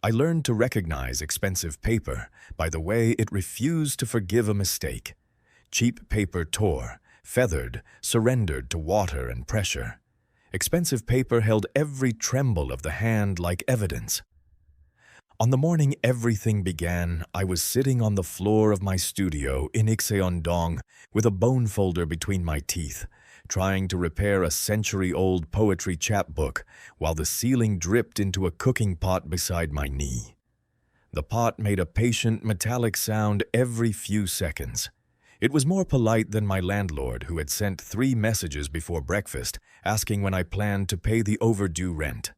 I learned to recognize expensive paper by the way it refused to forgive a mistake. Cheap paper tore, feathered, surrendered to water and pressure. Expensive paper held every tremble of the hand like evidence. On the morning everything began, I was sitting on the floor of my studio in Ikseon-dong with a bone folder between my teeth, trying to repair a century-old poetry chapbook while the ceiling dripped into a cooking pot beside my knee. The pot made a patient metallic sound every few seconds. It was more polite than my landlord, who had sent 3 messages before breakfast asking when I planned to pay the overdue rent.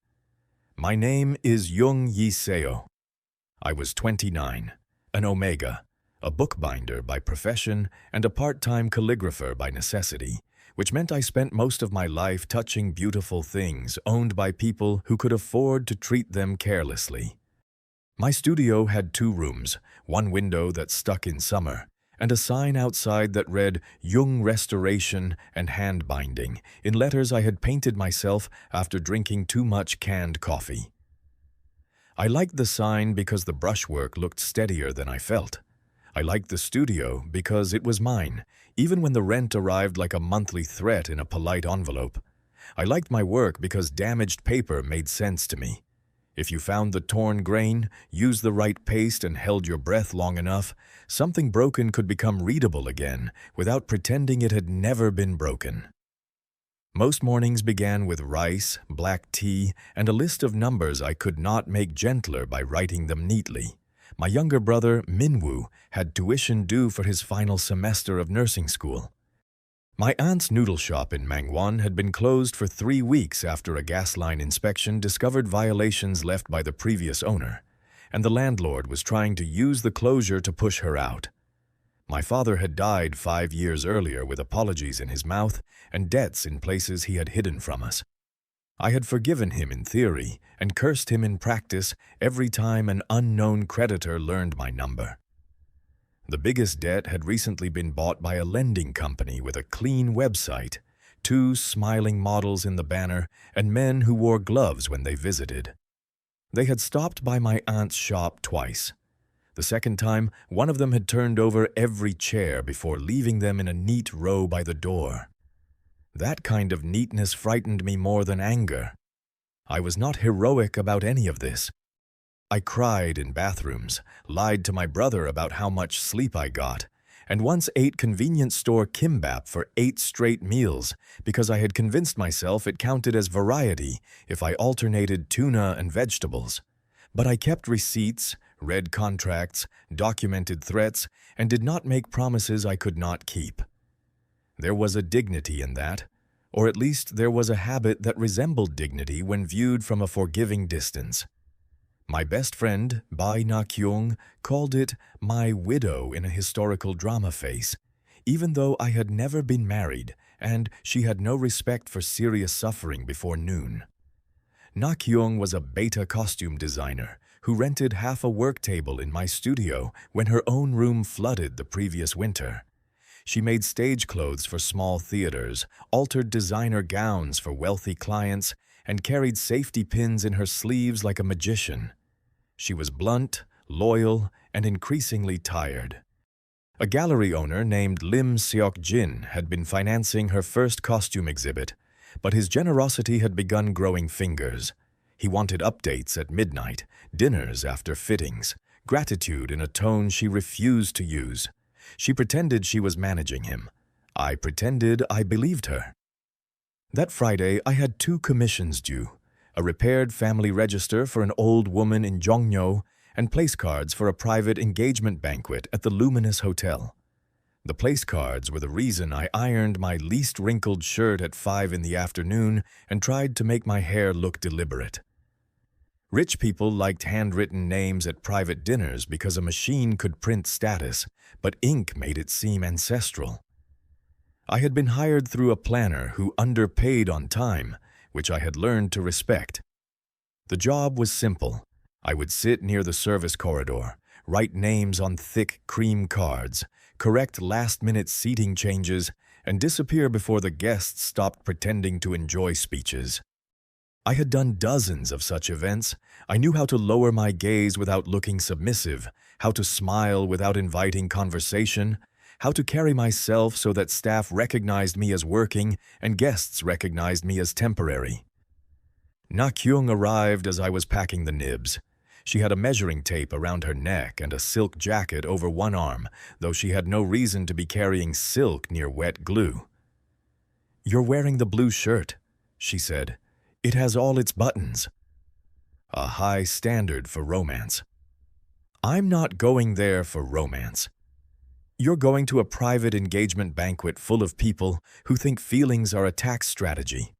My name is Jung Yi-seo. I was 29, an omega, a bookbinder by profession and a part-time calligrapher by necessity, which meant I spent most of my life touching beautiful things owned by people who could afford to treat them carelessly. My studio had 2 rooms, one window that stuck in summer, and a sign outside that read Jung Restoration and Hand Binding in letters I had painted myself after drinking too much canned coffee. I liked the sign because the brushwork looked steadier than I felt. I liked the studio because it was mine, even when the rent arrived like a monthly threat in a polite envelope. I liked my work because damaged paper made sense to me. If you found the torn grain, used the right paste, and held your breath long enough, something broken could become readable again without pretending it had never been broken. Most mornings began with rice, black tea, and a list of numbers I could not make gentler by writing them neatly. My younger brother, Minwoo, had tuition due for his final semester of nursing school. My aunt's noodle shop in Mangwon had been closed for 3 weeks after a gas line inspection discovered violations left by the previous owner, and the landlord was trying to use the closure to push her out. My father had died 5 years earlier with apologies in his mouth and debts in places he had hidden from us. I had forgiven him in theory and cursed him in practice every time an unknown creditor learned my number. The biggest debt had recently been bought by a lending company with a clean website, 2 smiling models in the banner, and men who wore gloves when they visited. They had stopped by my aunt's shop twice. The second time, one of them had turned over every chair before leaving them in a neat row by the door. That kind of neatness frightened me more than anger. I was not heroic about any of this. I cried in bathrooms, lied to my brother about how much sleep I got, and once ate convenience store kimbap for 8 straight meals because I had convinced myself it counted as variety if I alternated tuna and vegetables. But I kept receipts, read contracts, documented threats, and did not make promises I could not keep. There was a dignity in that, or at least there was a habit that resembled dignity when viewed from a forgiving distance. My best friend, Bai Na-kyung, called it my widow in a historical drama face, even though I had never been married and she had no respect for serious suffering before noon. Na-kyung was a beta costume designer who rented half a work table in my studio when her own room flooded the previous winter. She made stage clothes for small theaters, altered designer gowns for wealthy clients, and carried safety pins in her sleeves like a magician. She was blunt, loyal, and increasingly tired. A gallery owner named Lim Seok-jin had been financing her first costume exhibit, but his generosity had begun growing fingers. He wanted updates at midnight, dinners after fittings, gratitude in a tone she refused to use. She pretended she was managing him. I pretended I believed her. That Friday, I had 2 commissions due: a repaired family register for an old woman in Jongno, and place cards for a private engagement banquet at the Luminous Hotel. The place cards were the reason I ironed my least wrinkled shirt at 5 in the afternoon and tried to make my hair look deliberate. Rich people liked handwritten names at private dinners because a machine could print status, but ink made it seem ancestral. I had been hired through a planner who underpaid on time, which I had learned to respect. The job was simple. I would sit near the service corridor, write names on thick cream cards, correct last-minute seating changes, and disappear before the guests stopped pretending to enjoy speeches. I had done dozens of such events. I knew how to lower my gaze without looking submissive, how to smile without inviting conversation, how to carry myself so that staff recognized me as working and guests recognized me as temporary. Na-kyung arrived as I was packing the nibs. She had a measuring tape around her neck and a silk jacket over one arm, though she had no reason to be carrying silk near wet glue. "You're wearing the blue shirt," she said. "It has all its buttons." A high standard for romance. I'm not going there for romance. You're going to a private engagement banquet full of people who think feelings are a tax strategy.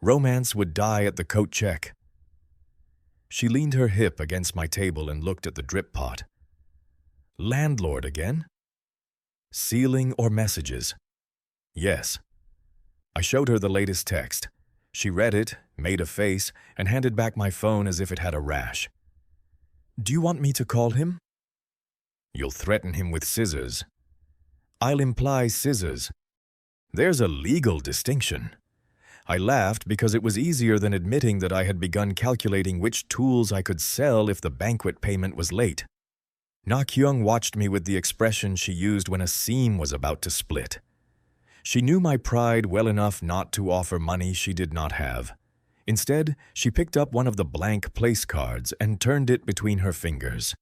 Romance would die at the coat check. She leaned her hip against my table and looked at the drip pot. Landlord again? Ceiling or messages? Yes. I showed her the latest text. She read it, made a face, and handed back my phone as if it had a rash. "Do you want me to call him?" "You'll threaten him with scissors." "I'll imply scissors." There's a legal distinction. I laughed because it was easier than admitting that I had begun calculating which tools I could sell if the banquet payment was late. Na-kyung watched me with the expression she used when a seam was about to split. She knew my pride well enough not to offer money she did not have. Instead, she picked up one of the blank place cards and turned it between her fingers.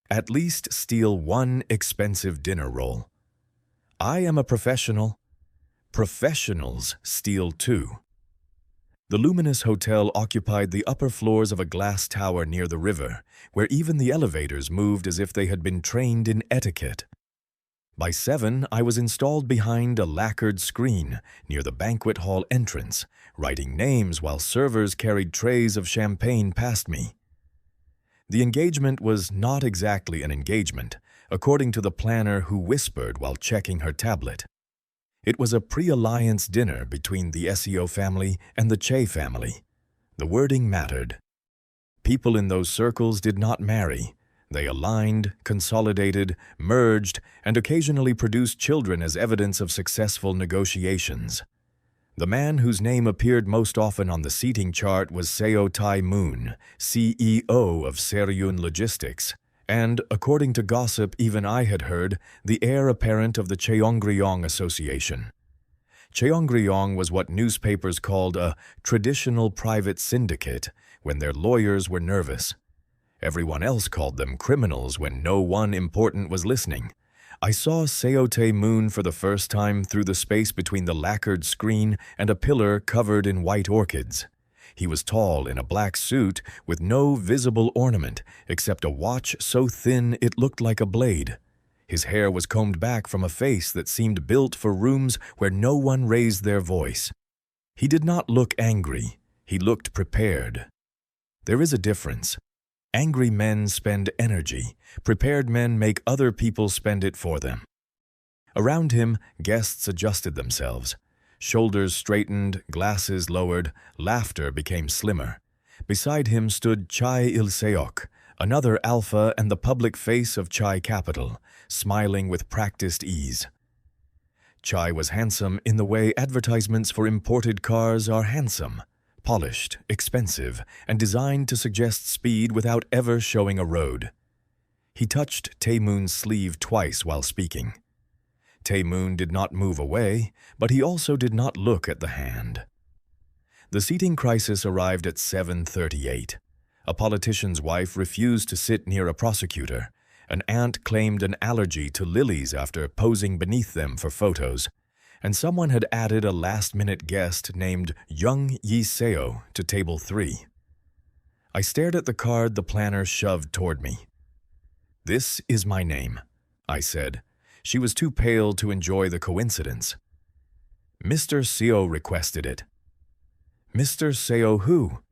"At least steal one expensive dinner roll." I am a professional. Professionals steal too. The luminous hotel occupied the upper floors of a glass tower near the river, where even the elevators moved as if they had been trained in etiquette. By 7, I was installed behind a lacquered screen near the banquet hall entrance, writing names while servers carried trays of champagne past me. The engagement was not exactly an engagement, according to the planner who whispered while checking her tablet. It was a pre-alliance dinner between the Seo family and the Che family. The wording mattered. People in those circles did not marry. They aligned, consolidated, merged, and occasionally produced children as evidence of successful negotiations. The man whose name appeared most often on the seating chart was Seo Tae-moon, CEO of Seoul Logistics, and, according to gossip even I had heard, the heir apparent of the Cheongryong Association. Cheongryong was what newspapers called a traditional private syndicate when their lawyers were nervous. Everyone else called them criminals when no one important was listening. I saw Seo Tae-moon for the first time through the space between the lacquered screen and a pillar covered in white orchids. He was tall in a black suit with no visible ornament except a watch so thin it looked like a blade. His hair was combed back from a face that seemed built for rooms where no one raised their voice. He did not look angry. He looked prepared. There is a difference. Angry men spend energy. Prepared men make other people spend it for them. Around him, guests adjusted themselves. Shoulders straightened, glasses lowered, laughter became slimmer. Beside him stood Chai Il-seok, another alpha and the public face of Chai capital, smiling with practiced ease. Chai was handsome in the way advertisements for imported cars are handsome. Polished, expensive, and designed to suggest speed without ever showing a road. He touched Tae-moon's sleeve twice while speaking. Tae-moon did not move away, but he also did not look at the hand. The seating crisis arrived at 7:38. A politician's wife refused to sit near a prosecutor. An aunt claimed an allergy to lilies after posing beneath them for photos. And someone had added a last-minute guest named Jung Yi-seo to table 3. I stared at the card the planner shoved toward me. "This is my name," I said. She was too pale to enjoy the coincidence. "Mr. Seo requested it." "Mr. Seo who?"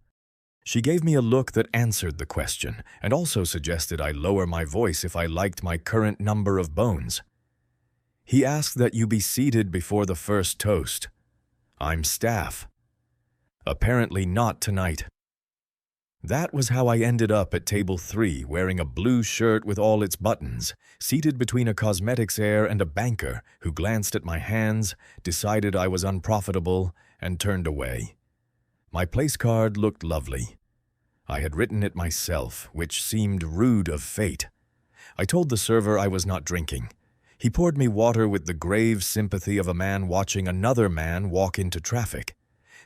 She gave me a look that answered the question and also suggested I lower my voice if I liked my current number of bones. "He asked that you be seated before the first toast." "I'm staff." "Apparently not tonight." That was how I ended up at table 3 wearing a blue shirt with all its buttons, seated between a cosmetics heir and a banker who glanced at my hands, decided I was unprofitable, and turned away. My place card looked lovely. I had written it myself, which seemed rude of fate. I told the server I was not drinking. He poured me water with the grave sympathy of a man watching another man walk into traffic.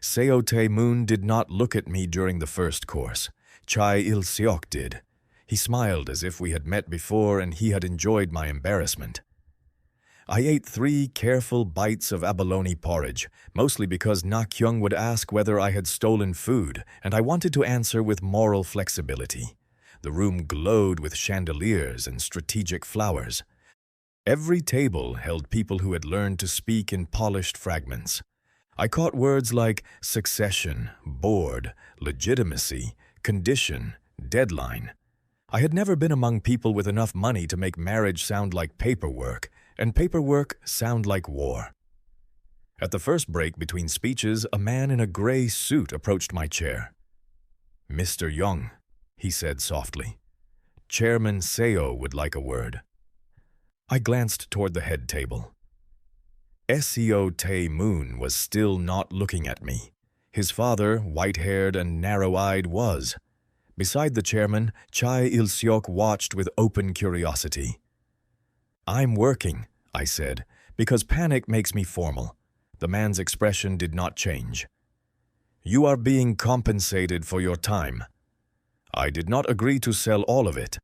Seo Tae-moon did not look at me during the first course. Chai Il-seok did. He smiled as if we had met before and he had enjoyed my embarrassment. I ate 3 careful bites of abalone porridge, mostly because Na-kyung would ask whether I had stolen food, and I wanted to answer with moral flexibility. The room glowed with chandeliers and strategic flowers. Every table held people who had learned to speak in polished fragments. I caught words like succession, board, legitimacy, condition, deadline. I had never been among people with enough money to make marriage sound like paperwork, and paperwork sound like war. At the first break between speeches, a man in a gray suit approached my chair. "Mr. Jung," he said softly. "Chairman Seo would like a word." I glanced toward the head table. Seo Tae-moon was still not looking at me. His father, white-haired and narrow-eyed, was. Beside the chairman, Chai Il-seok watched with open curiosity. "I'm working," I said, "because panic makes me formal." The man's expression did not change. "You are being compensated for your time." I did not agree to sell all of it.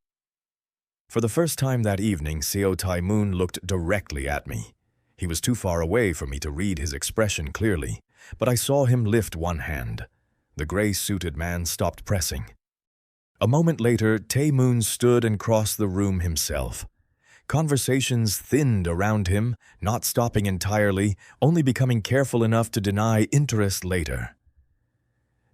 For the first time that evening, Seo Tae-moon looked directly at me. He was too far away for me to read his expression clearly, but I saw him lift one hand. The gray-suited man stopped pressing. A moment later, Tae-moon stood and crossed the room himself. Conversations thinned around him, not stopping entirely, only becoming careful enough to deny interest later.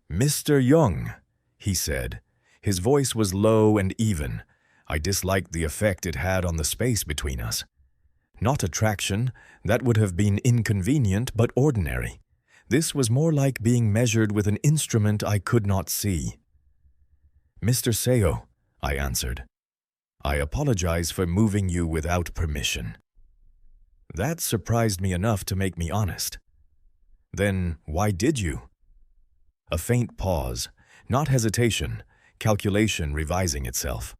"Mr. Jung," he said. His voice was low and even. I disliked the effect it had on the space between us. Not attraction, that would have been inconvenient but ordinary. This was more like being measured with an instrument I could not see. "Mr. Seo," I answered. "I apologize for moving you without permission." That surprised me enough to make me honest. "Then why did you?" A faint pause, not hesitation, calculation revising itself.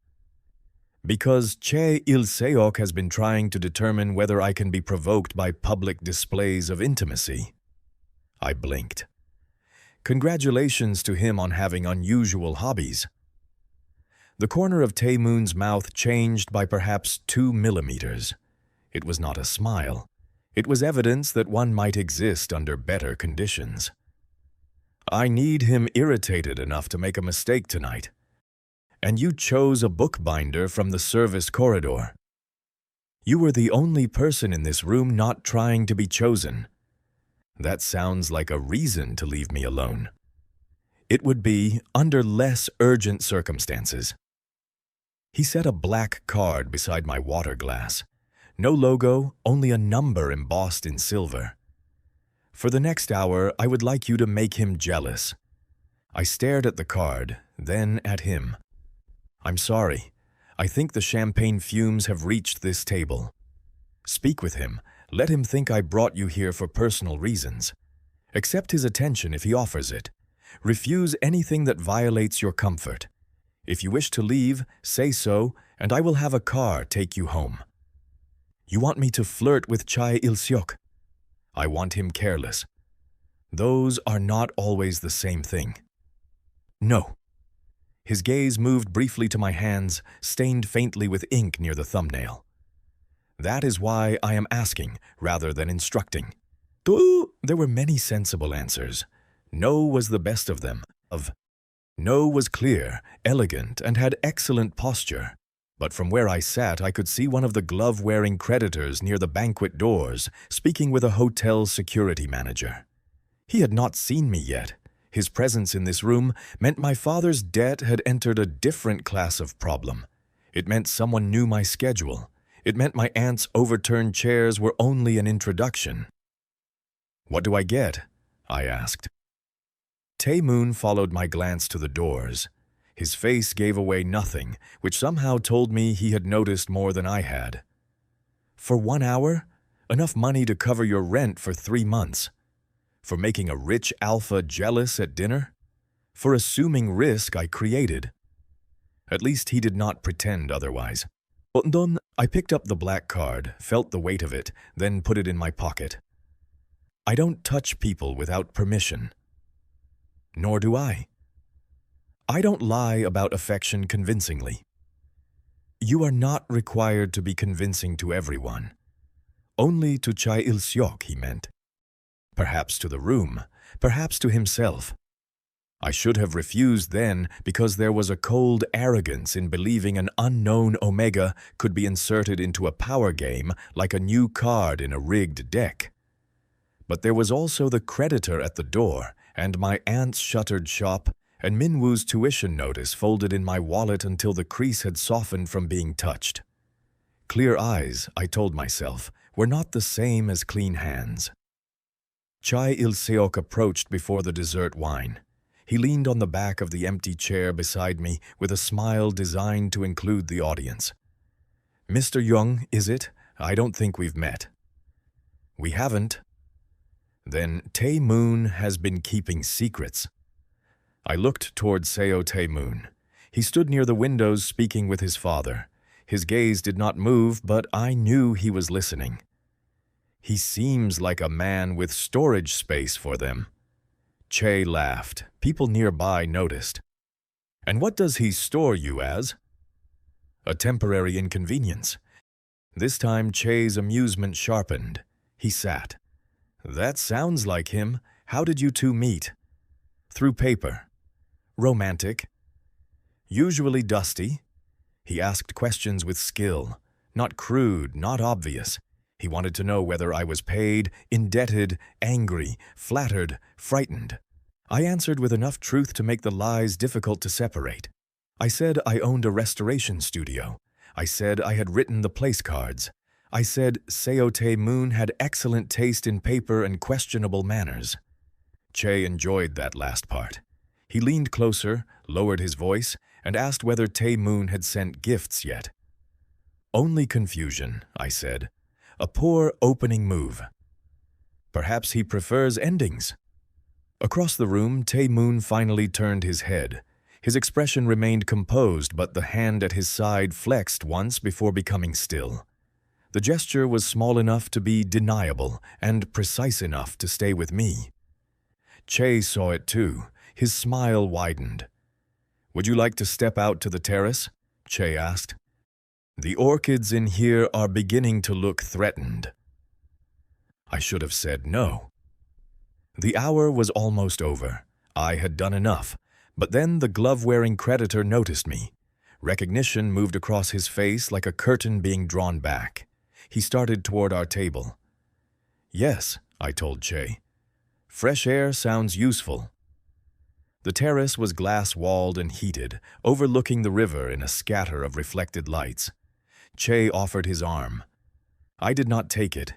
"Because Chai Il-seok has been trying to determine whether I can be provoked by public displays of intimacy." I blinked. Congratulations to him on having unusual hobbies. The corner of Tae-moon's mouth changed by perhaps 2 millimeters. It was not a smile. It was evidence that one might exist under better conditions. "I need him irritated enough to make a mistake tonight. And you chose a bookbinder from the service corridor. You were the only person in this room not trying to be chosen. That sounds like a reason to leave me alone. It would be under less urgent circumstances." He set a black card beside my water glass. No logo, only a number embossed in silver. "For the next hour, I would like you to make him jealous." I stared at the card, then at him. "I'm sorry. I think the champagne fumes have reached this table. Speak with him. Let him think I brought you here for personal reasons. Accept his attention if he offers it. Refuse anything that violates your comfort. If you wish to leave, say so, and I will have a car take you home." "You want me to flirt with Chai Il-seok?" "I want him careless." "Those are not always the same thing." "No." His gaze moved briefly to my hands, stained faintly with ink near the thumbnail. "That is why I am asking, rather than instructing." There were many sensible answers. No was the best of them. No was clear, elegant, and had excellent posture. But from where I sat, I could see one of the glove-wearing creditors near the banquet doors, speaking with a hotel security manager. He had not seen me yet. His presence in this room meant my father's debt had entered a different class of problem. It meant someone knew my schedule. It meant my aunt's overturned chairs were only an introduction. "What do I get?" I asked. Tae-moon followed my glance to the doors. His face gave away nothing, which somehow told me he had noticed more than I had. "For 1 hour? Enough money to cover your rent for 3 months. For making a rich alpha jealous at dinner? For assuming risk I created? At least he did not pretend otherwise. Then I picked up the black card, felt the weight of it, then put it in my pocket. I don't touch people without permission. Nor do I. I don't lie about affection convincingly. You are not required to be convincing to everyone. Only to Cha Il-seok, he meant. Perhaps to the room, perhaps to himself. I should have refused then because there was a cold arrogance in believing an unknown omega could be inserted into a power game like a new card in a rigged deck. But there was also the creditor at the door, and my aunt's shuttered shop, and Minwoo's tuition notice folded in my wallet until the crease had softened from being touched. Clear eyes, I told myself, were not the same as clean hands. Cha Il-seok approached before the dessert wine. He leaned on the back of the empty chair beside me with a smile designed to include the audience. "Mr. Jung, is it? I don't think we've met." "We haven't." "Then Tae-moon has been keeping secrets." I looked toward Seo Tae-moon. He stood near the windows speaking with his father. His gaze did not move, but I knew he was listening. He seems like a man with storage space for them. Che laughed. People nearby noticed. "And what does he store you as?" "A temporary inconvenience." This time Che's amusement sharpened. He sat. "That sounds like him. How did you two meet?" "Through paper." "Romantic?" "Usually dusty." He asked questions with skill. Not crude, not obvious. He wanted to know whether I was paid, indebted, angry, flattered, frightened. I answered with enough truth to make the lies difficult to separate. I said I owned a restoration studio. I said I had written the place cards. I said Seo Tae-moon had excellent taste in paper and questionable manners. Che enjoyed that last part. He leaned closer, lowered his voice, and asked whether Tae-moon had sent gifts yet. "Only confusion," I said. "A poor opening move." "Perhaps he prefers endings." Across the room, Tae-moon finally turned his head. His expression remained composed, but the hand at his side flexed once before becoming still. The gesture was small enough to be deniable and precise enough to stay with me. Che saw it too. His smile widened. "Would you like to step out to the terrace?" Che asked. "The orchids in here are beginning to look threatened." I should have said no. The hour was almost over. I had done enough. But then the glove-wearing creditor noticed me. Recognition moved across his face like a curtain being drawn back. He started toward our table. "Yes," I told Che. "Fresh air sounds useful." The terrace was glass-walled and heated, overlooking the river in a scatter of reflected lights. Che offered his arm. I did not take it.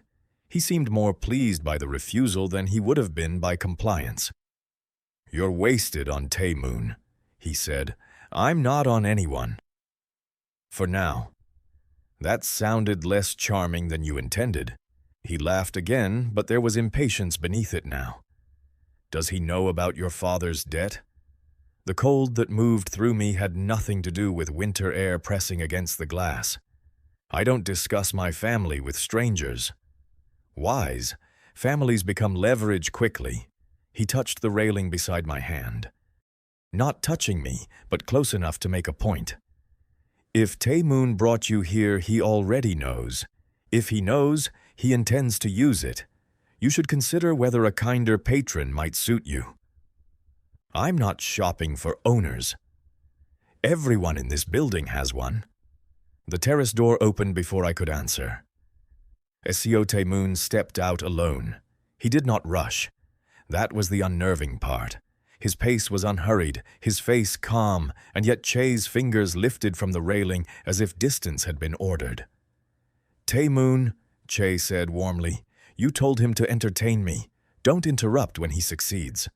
He seemed more pleased by the refusal than he would have been by compliance. "You're wasted on Tae-moon," he said. "I'm not on anyone." "For now." "That sounded less charming than you intended." He laughed again, but there was impatience beneath it now. "Does he know about your father's debt?" The cold that moved through me had nothing to do with winter air pressing against the glass. I don't discuss my family with strangers. Wise, families become leverage quickly. He touched the railing beside my hand. Not touching me, but close enough to make a point. "If Tae-moon brought you here, he already knows. If he knows, he intends to use it. You should consider whether a kinder patron might suit you." "I'm not shopping for owners." "Everyone in this building has one." The terrace door opened before I could answer. Seo Tae-moon stepped out alone. He did not rush. That was the unnerving part. His pace was unhurried, his face calm, and yet Che's fingers lifted from the railing as if distance had been ordered. "Tae-moon," Che said warmly, "you told him to entertain me. Don't interrupt when he succeeds."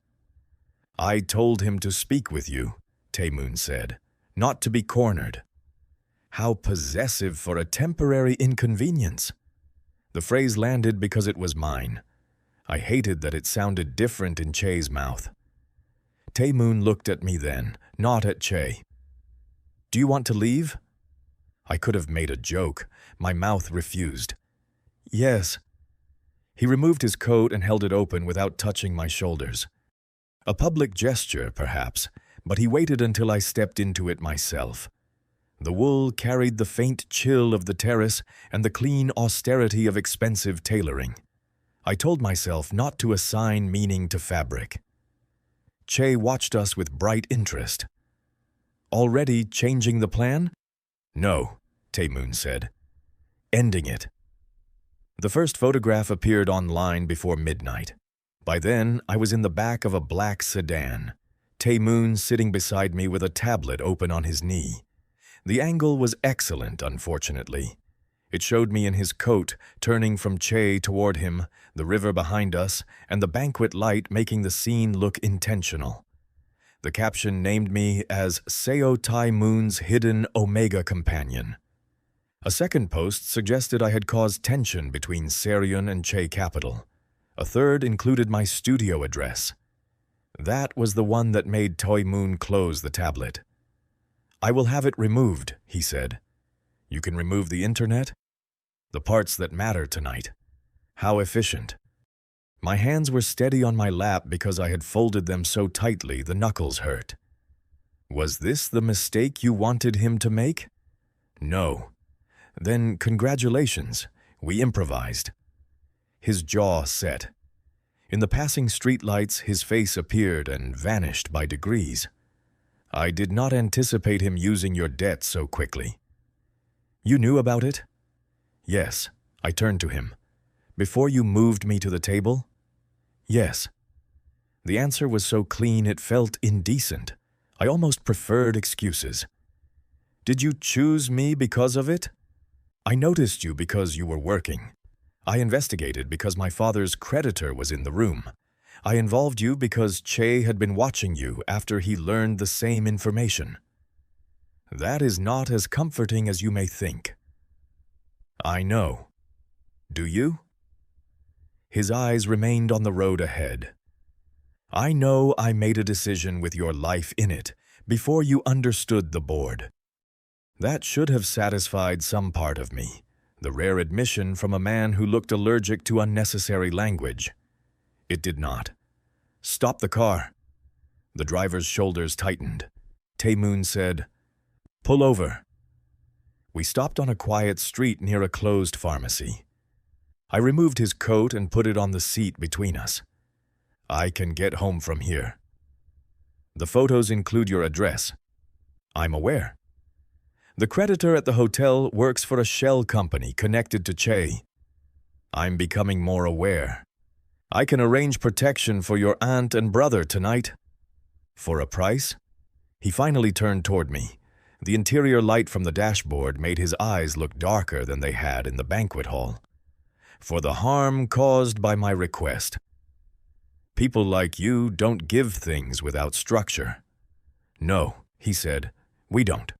"I told him to speak with you," Tae-moon said, "not to be cornered." How possessive for a temporary inconvenience. The phrase landed because it was mine. I hated that it sounded different in Che's mouth. Tae-moon looked at me then, not at Che. "Do you want to leave?" I could have made a joke. My mouth refused. "Yes." He removed his coat and held it open without touching my shoulders. A public gesture, perhaps, but he waited until I stepped into it myself. The wool carried the faint chill of the terrace and the clean austerity of expensive tailoring. I told myself not to assign meaning to fabric. Che watched us with bright interest. "Already changing the plan?" "No," Tae-moon said. "Ending it." The first photograph appeared online before midnight. By then, I was in the back of a black sedan, Tae-moon sitting beside me with a tablet open on his knee. The angle was excellent, unfortunately. It showed me in his coat, turning from Che toward him, the river behind us, and the banquet light making the scene look intentional. The caption named me as Seo Tae-moon's hidden Omega companion. A second post suggested I had caused tension between Seryun and Che Capital. A third included my studio address. That was the one that made Tae-moon close the tablet. "I will have it removed," he said. "You can remove the internet?" "The parts that matter tonight." How efficient. My hands were steady on my lap because I had folded them so tightly the knuckles hurt. Was this the mistake you wanted him to make? No. Then congratulations, we improvised. His jaw set. In the passing streetlights, his face appeared and vanished by degrees. I did not anticipate him using your debt so quickly. "You knew about it?" "Yes." I turned to him. "Before you moved me to the table?" "Yes." The answer was so clean it felt indecent. I almost preferred excuses. "Did you choose me because of it?" "I noticed you because you were working. I investigated because my father's creditor was in the room. I involved you because Che had been watching you after he learned the same information." "That is not as comforting as you may think." "I know. Do you?" His eyes remained on the road ahead. "I know I made a decision with your life in it before you understood the board. That should have satisfied some part of me, the rare admission from a man who looked allergic to unnecessary language. It did not. "Stop the car." The driver's shoulders tightened. Tae-moon said, "Pull over." We stopped on a quiet street near a closed pharmacy. I removed his coat and put it on the seat between us. "I can get home from here." "The photos include your address." "I'm aware." "The creditor at the hotel works for a shell company connected to Che." "I'm becoming more aware." "I can arrange protection for your aunt and brother tonight." "For a price?" He finally turned toward me. The interior light from the dashboard made his eyes look darker than they had in the banquet hall. "For the harm caused by my request." "People like you don't give things without structure." "No," he said, "we don't."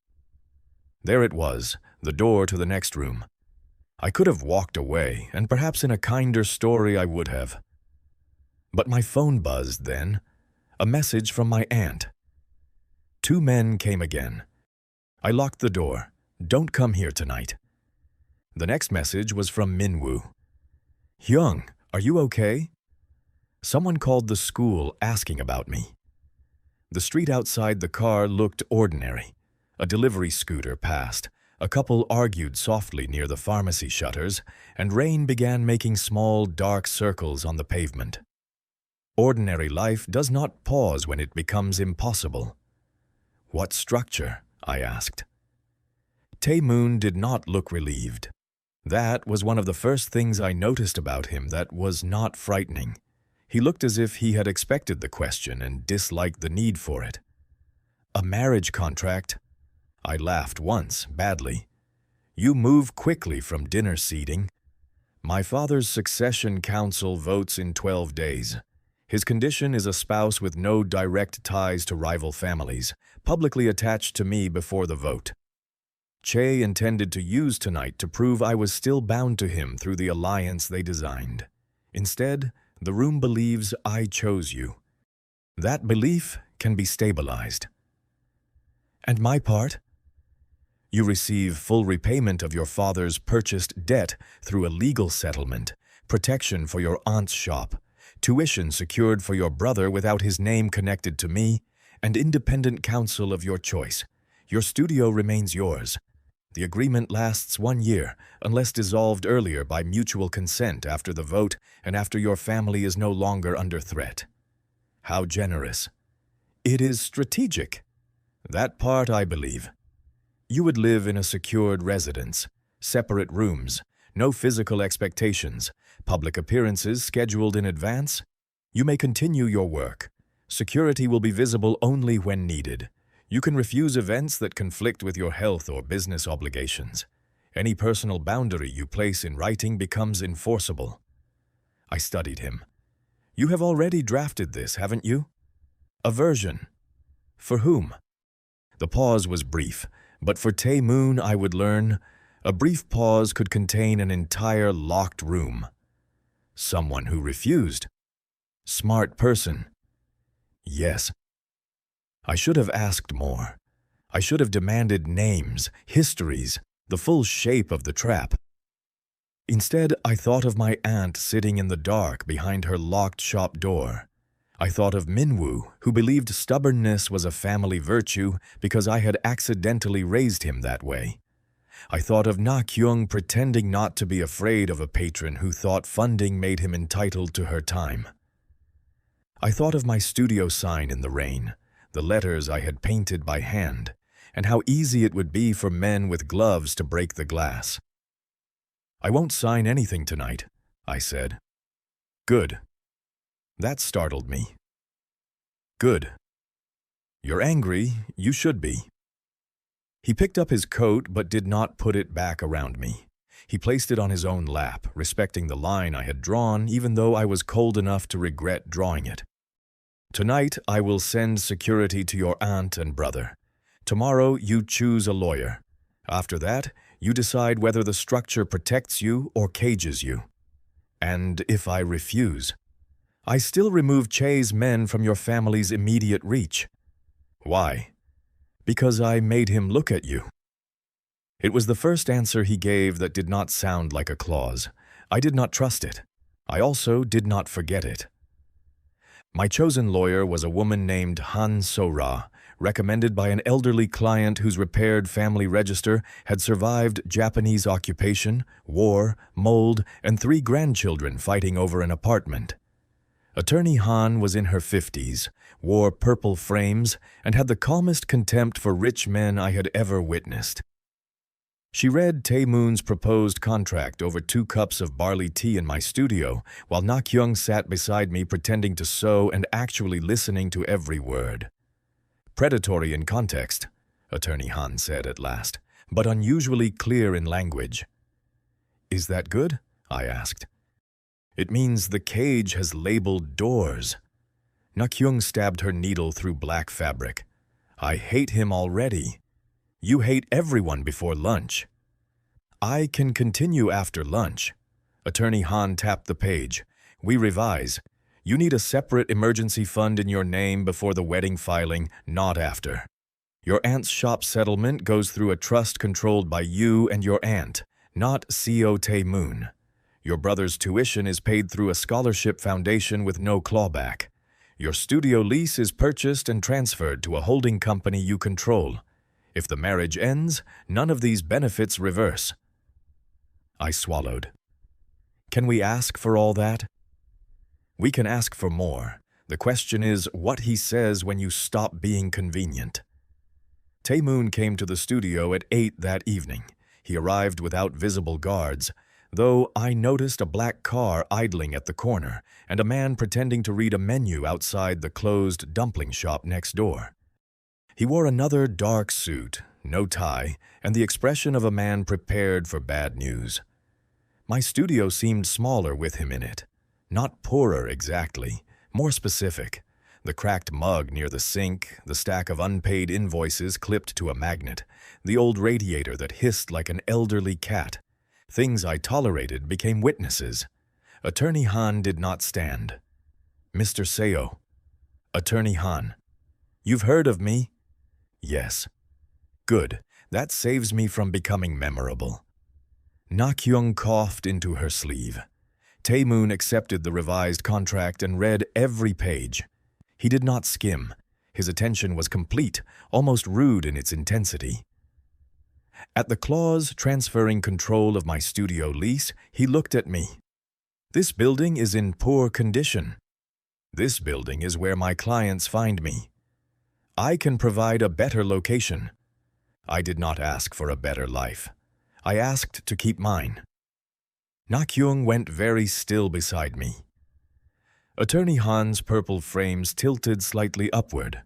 There it was, the door to the next room. I could have walked away, and perhaps in a kinder story I would have. But my phone buzzed then, a message from my aunt. Two men came again. I locked the door. "Don't come here tonight." The next message was from Minwoo. "Hyung, are you okay?" Someone called the school asking about me. The street outside the car looked ordinary. A delivery scooter passed. A couple argued softly near the pharmacy shutters, and rain began making small, dark circles on the pavement. Ordinary life does not pause when it becomes impossible. "What structure?" I asked. Tae-moon did not look relieved. That was one of the first things I noticed about him that was not frightening. He looked as if he had expected the question and disliked the need for it. "A marriage contract." I laughed once, badly. "You move quickly from dinner seating." "My father's succession council votes in 12 days. His condition is a spouse with no direct ties to rival families, publicly attached to me before the vote." Che intended to use tonight to prove I was still bound to him through the alliance they designed. Instead, The room believes I chose you. That belief can be stabilized. And my part? You receive full repayment of your father's purchased debt through a legal settlement, protection for your aunt's shop, tuition secured for your brother without his name connected to me, and independent counsel of your choice. Your studio remains yours. The agreement lasts 1 year, unless dissolved earlier by mutual consent after the vote and after your family is no longer under threat. How generous. It is strategic. That part I believe. You would live in a secured residence, separate rooms, no physical expectations, public appearances scheduled in advance. You may continue your work. Security will be visible only when needed. You can refuse events that conflict with your health or business obligations. Any personal boundary you place in writing becomes enforceable. I studied him. You have already drafted this, haven't you? A version. For whom? The pause was brief, but for Tae-moon I would learn, a brief pause could contain an entire locked room. Someone who refused. Smart person. Yes. I should have asked more. I should have demanded names, histories, the full shape of the trap. Instead, I thought of my aunt sitting in the dark behind her locked shop door. I thought of Minwoo, who believed stubbornness was a family virtue because I had accidentally raised him that way. I thought of Na-kyung pretending not to be afraid of a patron who thought funding made him entitled to her time. I thought of my studio sign in the rain, the letters I had painted by hand, and how easy it would be for men with gloves to break the glass. I won't sign anything tonight, I said. Good. That startled me. Good. You're angry, you should be. He picked up his coat but did not put it back around me. He placed it on his own lap, respecting the line I had drawn even though I was cold enough to regret drawing it. Tonight I will send security to your aunt and brother. Tomorrow you choose a lawyer. After that, you decide whether the structure protects you or cages you. And if I refuse, I still remove Che's men from your family's immediate reach. Why? Because I made him look at you. It was the first answer he gave that did not sound like a clause. I did not trust it. I also did not forget it. My chosen lawyer was a woman named Han So-ra, recommended by an elderly client whose repaired family register had survived Japanese occupation, war, mold, and 3 grandchildren fighting over an apartment. Attorney Han was in her 50s, wore purple frames, and had the calmest contempt for rich men I had ever witnessed. She read Tae-moon's proposed contract over 2 cups of barley tea in my studio, while Na-kyung sat beside me pretending to sew and actually listening to every word. Predatory in context, Attorney Han said at last, but unusually clear in language. Is that good? I asked. It means the cage has labeled doors. Na-kyung stabbed her needle through black fabric. I hate him already. You hate everyone before lunch. I can continue after lunch. Attorney Han tapped the page. We revise. You need a separate emergency fund in your name before the wedding filing, not after. Your aunt's shop settlement goes through a trust controlled by you and your aunt, not Seo Tae-moon. Your brother's tuition is paid through a scholarship foundation with no clawback. Your studio lease is purchased and transferred to a holding company you control. If the marriage ends, none of these benefits reverse. I swallowed. Can we ask for all that? We can ask for more. The question is what he says when you stop being convenient. Tae-moon came to the studio at 8 that evening. He arrived without visible guards, though I noticed a black car idling at the corner and a man pretending to read a menu outside the closed dumpling shop next door. He wore another dark suit, no tie, and the expression of a man prepared for bad news. My studio seemed smaller with him in it. Not poorer exactly, more specific. The cracked mug near the sink, the stack of unpaid invoices clipped to a magnet, the old radiator that hissed like an elderly cat. Things I tolerated became witnesses. Attorney Han did not stand. "Mr. Seo." "Attorney Han." "You've heard of me?" "Yes." "Good. That saves me from becoming memorable." Na-kyung coughed into her sleeve. Tae-moon accepted the revised contract and read every page. He did not skim. His attention was complete, almost rude in its intensity. At the clause transferring control of my studio lease, he looked at me. "This building is in poor condition. This building is where my clients find me. I can provide a better location. I did not ask for a better life. I asked to keep mine." Na-kyung went very still beside me. Attorney Han's purple frames tilted slightly upward.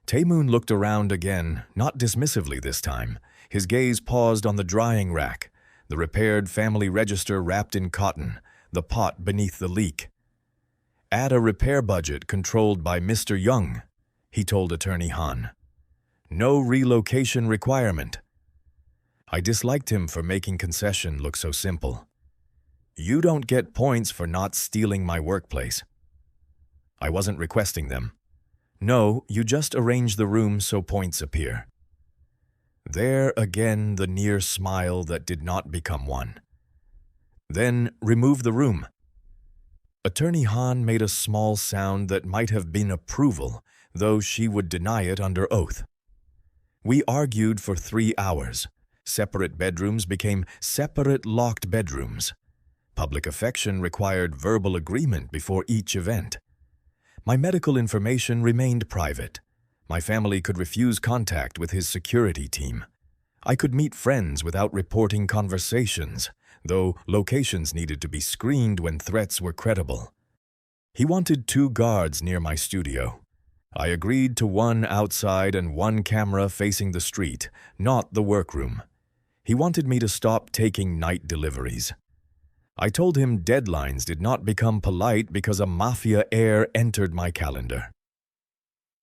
Tae-moon looked around again, not dismissively this time. His gaze paused on the drying rack, the repaired family register wrapped in cotton, the pot beneath the leak. "Add a repair budget controlled by Mr. Jung," he told Attorney Han. "No relocation requirement." I disliked him for making concession look so simple. "You don't get points for not stealing my workplace." I wasn't requesting them. "No, you just arrange the room so points appear." There again the near smile that did not become one. "Then remove the room." Attorney Han made a small sound that might have been approval, though she would deny it under oath. We argued for 3 hours. Separate bedrooms became separate locked bedrooms. Public affection required verbal agreement before each event. My medical information remained private. My family could refuse contact with his security team. I could meet friends without reporting conversations, though locations needed to be screened when threats were credible. He wanted 2 guards near my studio. I agreed to 1 outside and 1 camera facing the street, not the workroom. He wanted me to stop taking night deliveries. I told him deadlines did not become polite because a mafia heir entered my calendar.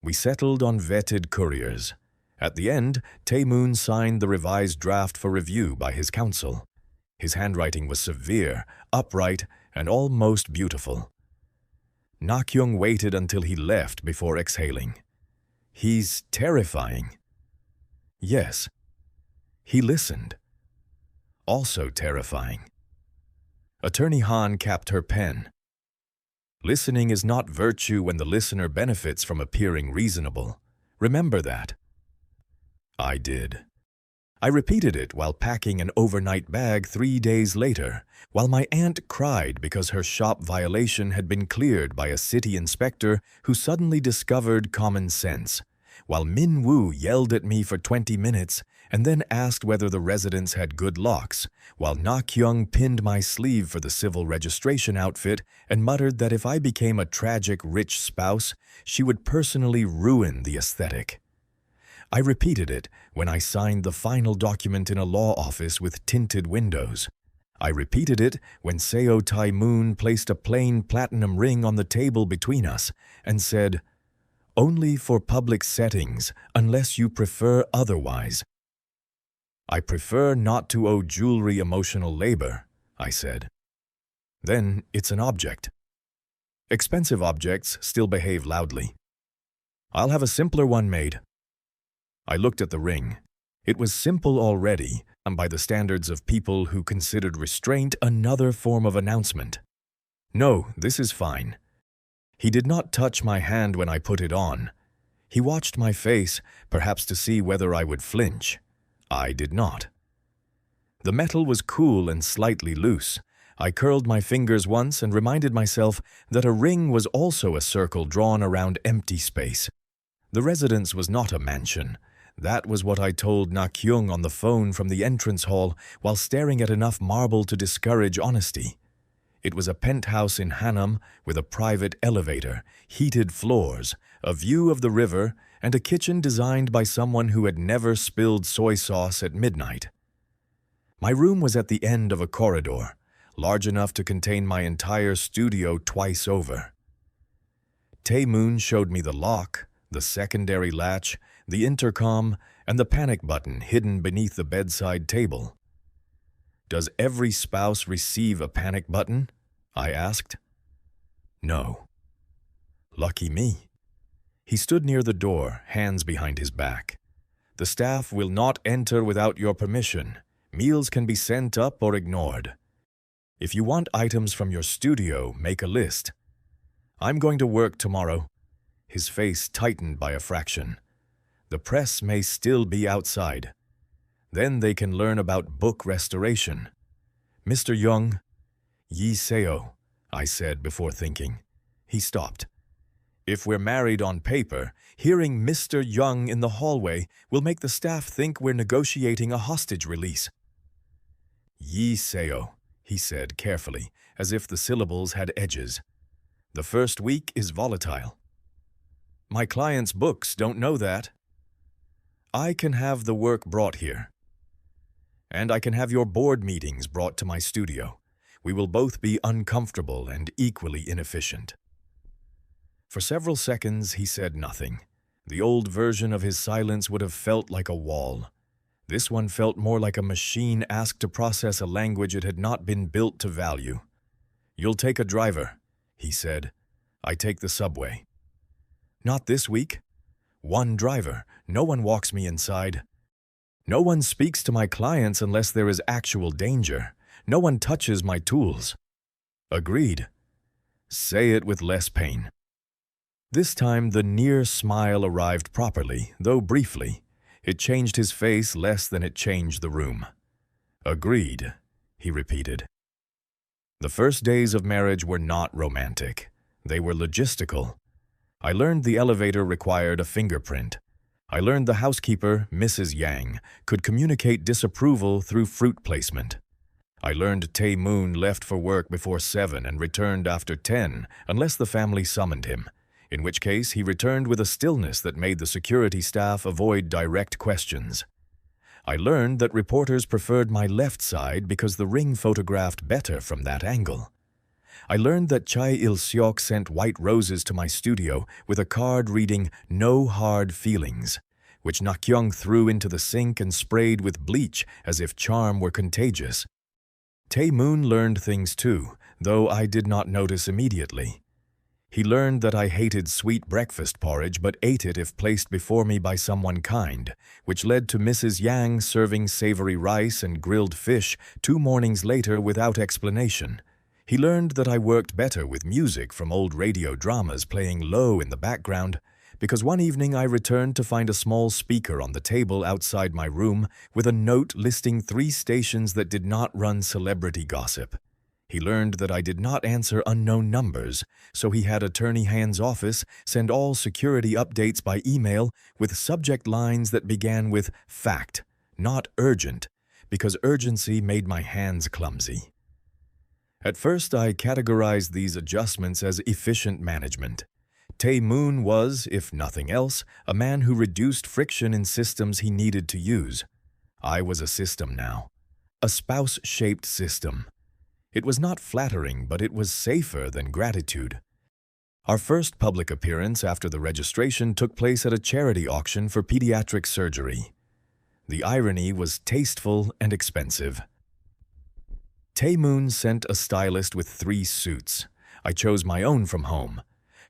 We settled on vetted couriers. At the end, Tae-moon signed the revised draft for review by his counsel. His handwriting was severe, upright, and almost beautiful. Na-kyung waited until he left before exhaling. "He's terrifying." "Yes." He listened. "Also terrifying." Attorney Han capped her pen. "Listening is not virtue when the listener benefits from appearing reasonable. Remember that." I did. I repeated it while packing an overnight bag 3 days later, while my aunt cried because her shop violation had been cleared by a city inspector who suddenly discovered common sense, while Min Woo yelled at me for 20 minutes and then asked whether the residents had good locks, while Na-kyung pinned my sleeve for the civil registration outfit and muttered that if I became a tragic rich spouse, she would personally ruin the aesthetic. I repeated it when I signed the final document in a law office with tinted windows. I repeated it when Seo Tae-moon placed a plain platinum ring on the table between us and said, "Only for public settings, unless you prefer otherwise." "I prefer not to owe jewelry emotional labor," I said. "Then it's an object." Expensive objects still behave loudly. "I'll have a simpler one made." I looked at the ring. It was simple already, and by the standards of people who considered restraint another form of announcement. "No, this is fine." He did not touch my hand when I put it on. He watched my face, perhaps to see whether I would flinch. I did not. The metal was cool and slightly loose. I curled my fingers once and reminded myself that a ring was also a circle drawn around empty space. The residence was not a mansion. That was what I told Na-kyung on the phone from the entrance hall while staring at enough marble to discourage honesty. It was a penthouse in Hanam with a private elevator, heated floors, a view of the river, and a kitchen designed by someone who had never spilled soy sauce at midnight. My room was at the end of a corridor, large enough to contain my entire studio twice over. Tae-moon showed me the lock, the secondary latch, the intercom, and the panic button hidden beneath the bedside table. "Does every spouse receive a panic button?" I asked. No. Lucky me. He stood near the door, hands behind his back. The staff will not enter without your permission. Meals can be sent up or ignored. If you want items from your studio, make a list. I'm going to work tomorrow. His face tightened by a fraction. The press may still be outside. Then they can learn about book restoration. Mr. Jung Yi-seo, I said before thinking. He stopped. If we're married on paper, hearing Mr. Jung in the hallway will make the staff think we're negotiating a hostage release. Yi-seo, he said carefully, as if the syllables had edges. The first week is volatile. My clients' books don't know that. I can have the work brought here. And I can have your board meetings brought to my studio. We will both be uncomfortable and equally inefficient. For several seconds, he said nothing. The old version of his silence would have felt like a wall. This one felt more like a machine asked to process a language it had not been built to value. You'll take a driver, he said. I take the subway. Not this week. One driver. No one walks me inside. No one speaks to my clients unless there is actual danger. No one touches my tools. Agreed. Say it with less pain. This time the near smile arrived properly, though briefly. It changed his face less than it changed the room. Agreed, he repeated. The first days of marriage were not romantic. They were logistical. I learned the elevator required a fingerprint. I learned the housekeeper, Mrs. Yang, could communicate disapproval through fruit placement. I learned Tae-moon left for work before 7 and returned after 10, unless the family summoned him, in which case he returned with a stillness that made the security staff avoid direct questions. I learned that reporters preferred my left side because the ring photographed better from that angle. I learned that Cha Il-seok sent white roses to my studio with a card reading, "No hard feelings," which Nakyung threw into the sink and sprayed with bleach as if charm were contagious. Tae-moon learned things too, though I did not notice immediately. He learned that I hated sweet breakfast porridge but ate it if placed before me by someone kind, which led to Mrs. Yang serving savory rice and grilled fish 2 mornings later without explanation. He learned that I worked better with music from old radio dramas playing low in the background, because one evening I returned to find a small speaker on the table outside my room with a note listing 3 stations that did not run celebrity gossip. He learned that I did not answer unknown numbers, so he had Attorney Han's office send all security updates by email with subject lines that began with fact, not urgent, because urgency made my hands clumsy. At first, I categorized these adjustments as efficient management. Tae-moon was, if nothing else, a man who reduced friction in systems he needed to use. I was a system now. A spouse-shaped system. It was not flattering, but it was safer than gratitude. Our first public appearance after the registration took place at a charity auction for pediatric surgery. The irony was tasteful and expensive. Tae-moon sent a stylist with 3 suits. I chose my own from home.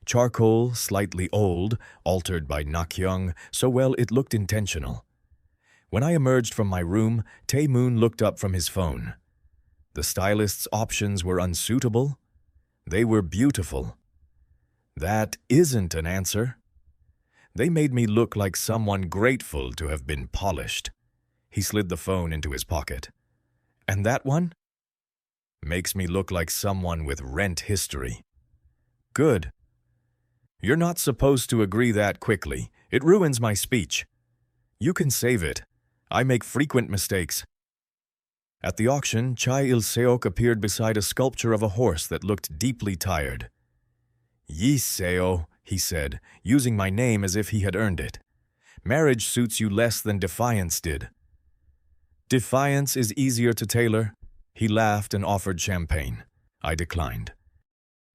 Charcoal, slightly old, altered by Nakyung, so well it looked intentional. When I emerged from my room, Tae-moon looked up from his phone. The stylist's options were unsuitable. They were beautiful. That isn't an answer. They made me look like someone grateful to have been polished. He slid the phone into his pocket. And that one? Makes me look like someone with rent history. Good. You're not supposed to agree that quickly. It ruins my speech. You can save it. I make frequent mistakes. At the auction, Cha Il-seok appeared beside a sculpture of a horse that looked deeply tired. Yi-seo, he said, using my name as if he had earned it. Marriage suits you less than defiance did. Defiance is easier to tailor. He laughed and offered champagne. I declined.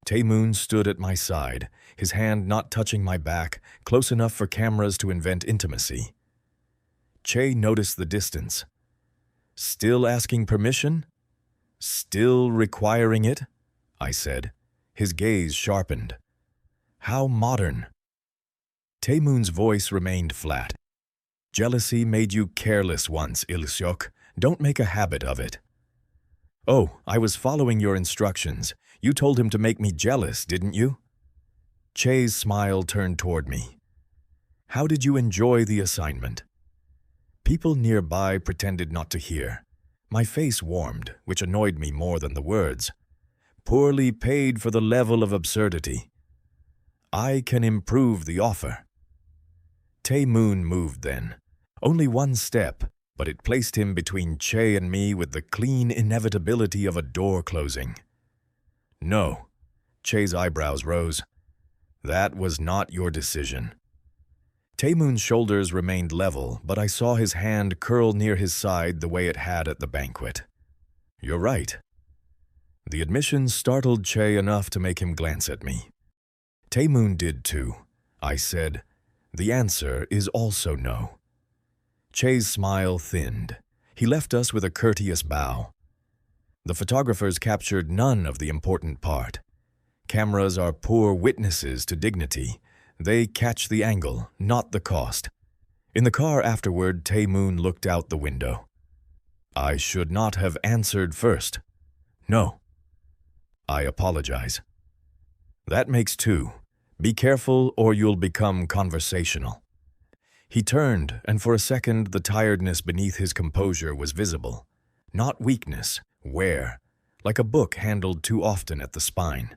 Tae-moon stood at my side, his hand not touching my back, close enough for cameras to invent intimacy. Che noticed the distance. Still asking permission? Still requiring it? I said. His gaze sharpened. How modern. Tae-moon's voice remained flat. Jealousy made you careless once, Il-seok. Don't make a habit of it. Oh, I was following your instructions. You told him to make me jealous, didn't you? Che's smile turned toward me. How did you enjoy the assignment? People nearby pretended not to hear. My face warmed, which annoyed me more than the words. Poorly paid for the level of absurdity. I can improve the offer. Tae-moon moved then. Only one step, but it placed him between Che and me with the clean inevitability of a door closing. No. Che's eyebrows rose. That was not your decision. Tae-moon's shoulders remained level, but I saw his hand curl near his side the way it had at the banquet. You're right. The admission startled Che enough to make him glance at me. Tae-moon did too. I said, the answer is also no. Che's smile thinned. He left us with a courteous bow. The photographers captured none of the important part. Cameras are poor witnesses to dignity. They catch the angle, not the cost. In the car afterward, Tae-moon looked out the window. I should not have answered first. No. I apologize. That makes two. Be careful or you'll become conversational. He turned, and for a second the tiredness beneath his composure was visible. Not weakness, wear, like a book handled too often at the spine.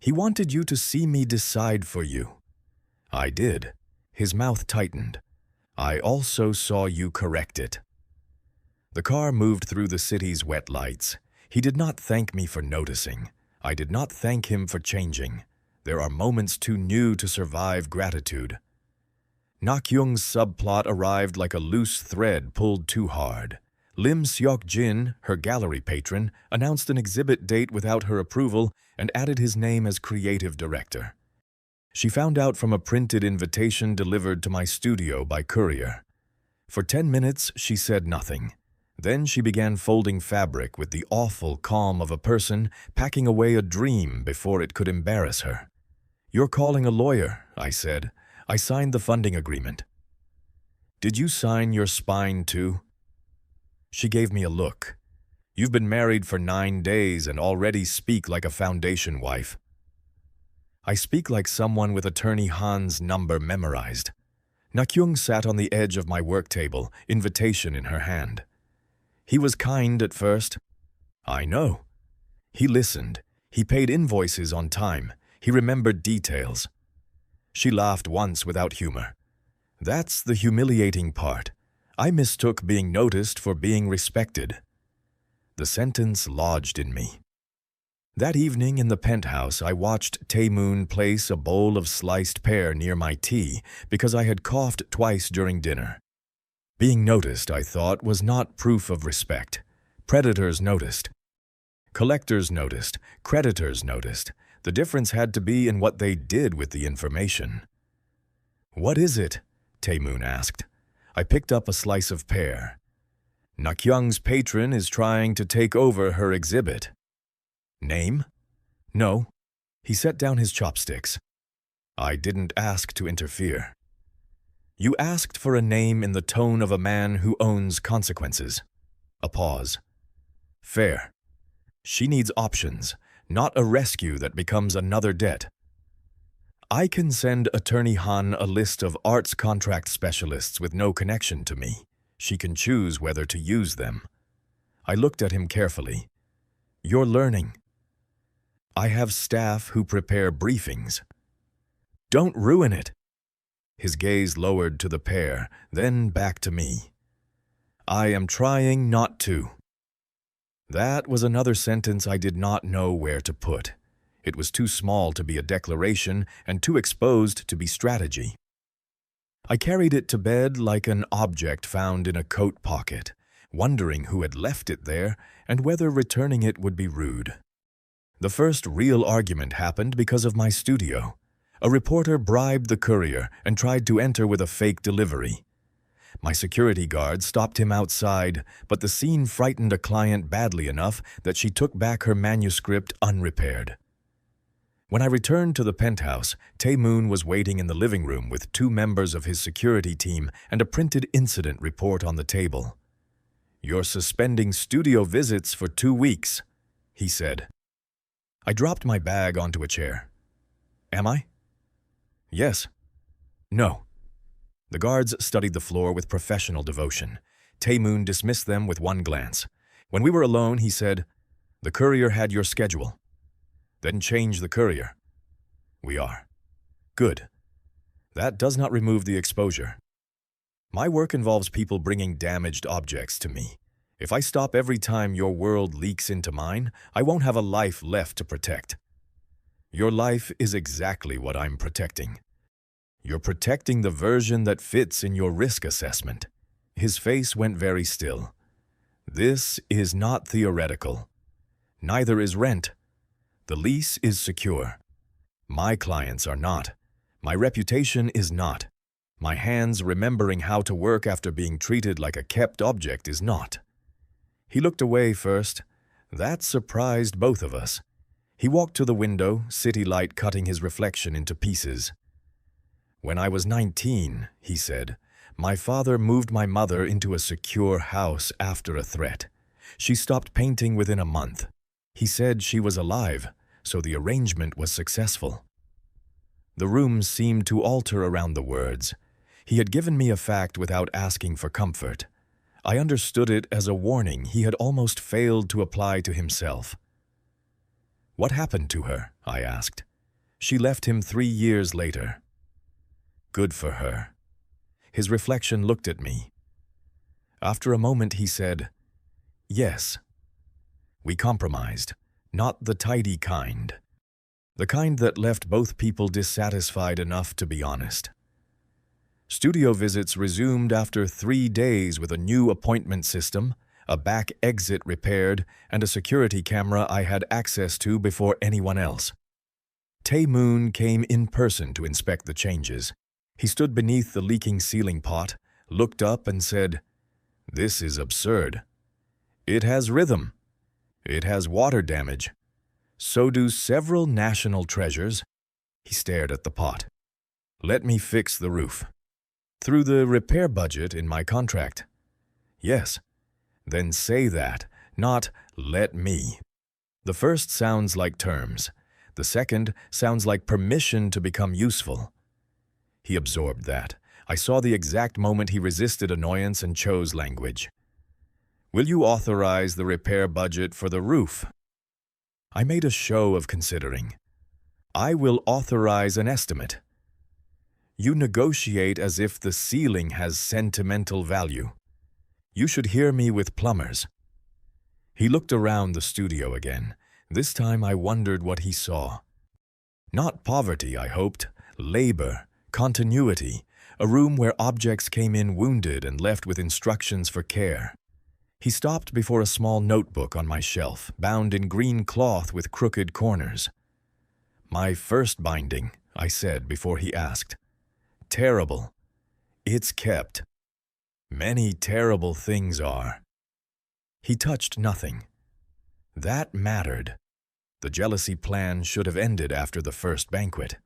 He wanted you to see me decide for you. I did. His mouth tightened. I also saw you correct it. The car moved through the city's wet lights. He did not thank me for noticing. I did not thank him for changing. There are moments too new to survive gratitude. Nak-young's subplot arrived like a loose thread pulled too hard. Lim Seok-jin, her gallery patron, announced an exhibit date without her approval and added his name as creative director. She found out from a printed invitation delivered to my studio by courier. For 10 minutes, she said nothing. Then she began folding fabric with the awful calm of a person packing away a dream before it could embarrass her. You're calling a lawyer, I said. I signed the funding agreement. Did you sign your spine too? She gave me a look. You've been married for 9 days and already speak like a foundation wife. I speak like someone with attorney Han's number memorized. Nak-young sat on the edge of my work table, invitation in her hand. He was kind at first. I know. He listened. He paid invoices on time. He remembered details. She laughed once without humor. That's the humiliating part. I mistook being noticed for being respected. The sentence lodged in me. That evening in the penthouse, I watched Tae-moon place a bowl of sliced pear near my tea because I had coughed twice during dinner. Being noticed, I thought, was not proof of respect. Predators noticed. Collectors noticed. Creditors noticed. The difference had to be in what they did with the information. What is it? Tae-moon asked. I picked up a slice of pear. Nak-young's patron is trying to take over her exhibit. Name? No. He set down his chopsticks. I didn't ask to interfere. You asked for a name in the tone of a man who owns consequences. A pause. Fair. She needs options, not a rescue that becomes another debt. I can send Attorney Han a list of arts contract specialists with no connection to me. She can choose whether to use them. I looked at him carefully. You're learning. I have staff who prepare briefings. Don't ruin it. His gaze lowered to the pair, then back to me. I am trying not to. That was another sentence I did not know where to put. It was too small to be a declaration and too exposed to be strategy. I carried it to bed like an object found in a coat pocket, wondering who had left it there and whether returning it would be rude. The first real argument happened because of my studio. A reporter bribed the courier and tried to enter with a fake delivery. My security guard stopped him outside, but the scene frightened a client badly enough that she took back her manuscript unrepaired. When I returned to the penthouse, Tae-moon was waiting in the living room with 2 members of his security team and a printed incident report on the table. "You're suspending studio visits for 2 weeks," he said. I dropped my bag onto a chair. "Am I?" "Yes." "No." The guards studied the floor with professional devotion. Tae-moon dismissed them with one glance. When we were alone, he said, "The courier had your schedule." "Then change the courier." "We are." "Good. That does not remove the exposure. My work involves people bringing damaged objects to me. If I stop every time your world leaks into mine, I won't have a life left to protect. Your life is exactly what I'm protecting. You're protecting the version that fits in your risk assessment." His face went very still. "This is not theoretical. Neither is rent. The lease is secure. My clients are not. My reputation is not. My hands remembering how to work after being treated like a kept object is not." He looked away first. That surprised both of us. He walked to the window, city light cutting his reflection into pieces. "When I was 19, he said, my father moved my mother into a secure house after a threat. She stopped painting within a month. He said she was alive, so the arrangement was successful." The room seemed to alter around the words. He had given me a fact without asking for comfort. I understood it as a warning he had almost failed to apply to himself. "What happened to her?" I asked. "She left him 3 years later." "Good for her." His reflection looked at me. After a moment he said, "Yes." We compromised, not the tidy kind. The kind that left both people dissatisfied enough to be honest. Studio visits resumed after 3 days with a new appointment system, a back exit repaired, and a security camera I had access to before anyone else. Tae-moon came in person to inspect the changes. He stood beneath the leaking ceiling pot, looked up and said, "This is absurd. It has rhythm. It has water damage. So do several national treasures." He stared at the pot. "Let me fix the roof." "Through the repair budget in my contract." "Yes." "Then say that, not let me." The first sounds like terms. The second sounds like permission to become useful. He absorbed that. I saw the exact moment he resisted annoyance and chose language. "Will you authorize the repair budget for the roof?" I made a show of considering. "I will authorize an estimate." "You negotiate as if the ceiling has sentimental value. You should hear me with plumbers." He looked around the studio again. This time I wondered what he saw. Not poverty, I hoped. Labor, continuity, a room where objects came in wounded and left with instructions for care. He stopped before a small notebook on my shelf, bound in green cloth with crooked corners. "My first binding," I said before he asked. "Terrible. It's kept. Many terrible things are." He touched nothing. That mattered. The jealousy plan should have ended after the first banquet.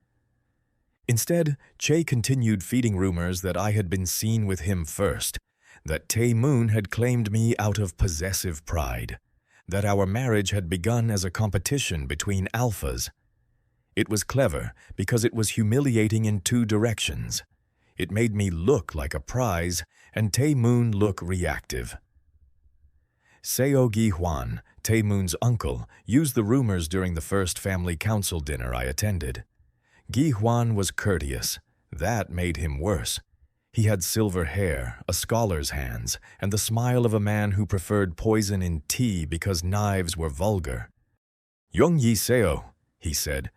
Instead, Che continued feeding rumors that I had been seen with him first, that Tae-moon had claimed me out of possessive pride, that our marriage had begun as a competition between alphas. It was clever because it was humiliating in 2 directions. It made me look like a prize and Tae-moon look reactive. Seo Gi-hwan, Tae-moon's uncle, used the rumors during the first family council dinner I attended. Gi-hwan was courteous. That made him worse. He had silver hair, a scholar's hands, and the smile of a man who preferred poison in tea because knives were vulgar. "Jung Yi-seo," he said,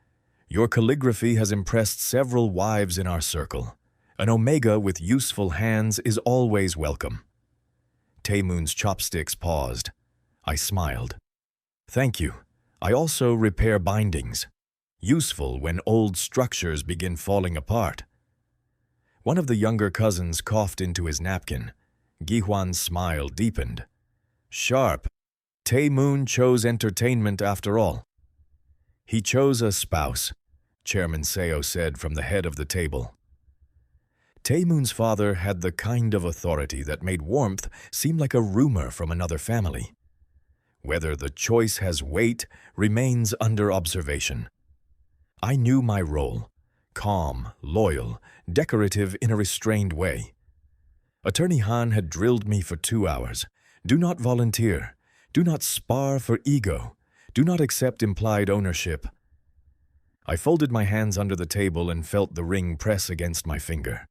"your calligraphy has impressed several wives in our circle. An omega with useful hands is always welcome." Tae-moon's chopsticks paused. I smiled. "Thank you. I also repair bindings. Useful when old structures begin falling apart." One of the younger cousins coughed into his napkin. Gi-hwan's smile deepened. Sharp. Tae-moon chose entertainment after all. He chose a spouse, Chairman Seo said from the head of the table. Tae-moon's father had the kind of authority that made warmth seem like a rumor from another family. Whether the choice has weight remains under observation. I knew my role, calm, loyal, decorative in a restrained way. Attorney Han had drilled me for 2 hours. Do not volunteer. Do not spar for ego. Do not accept implied ownership. I folded my hands under the table and felt the ring press against my finger.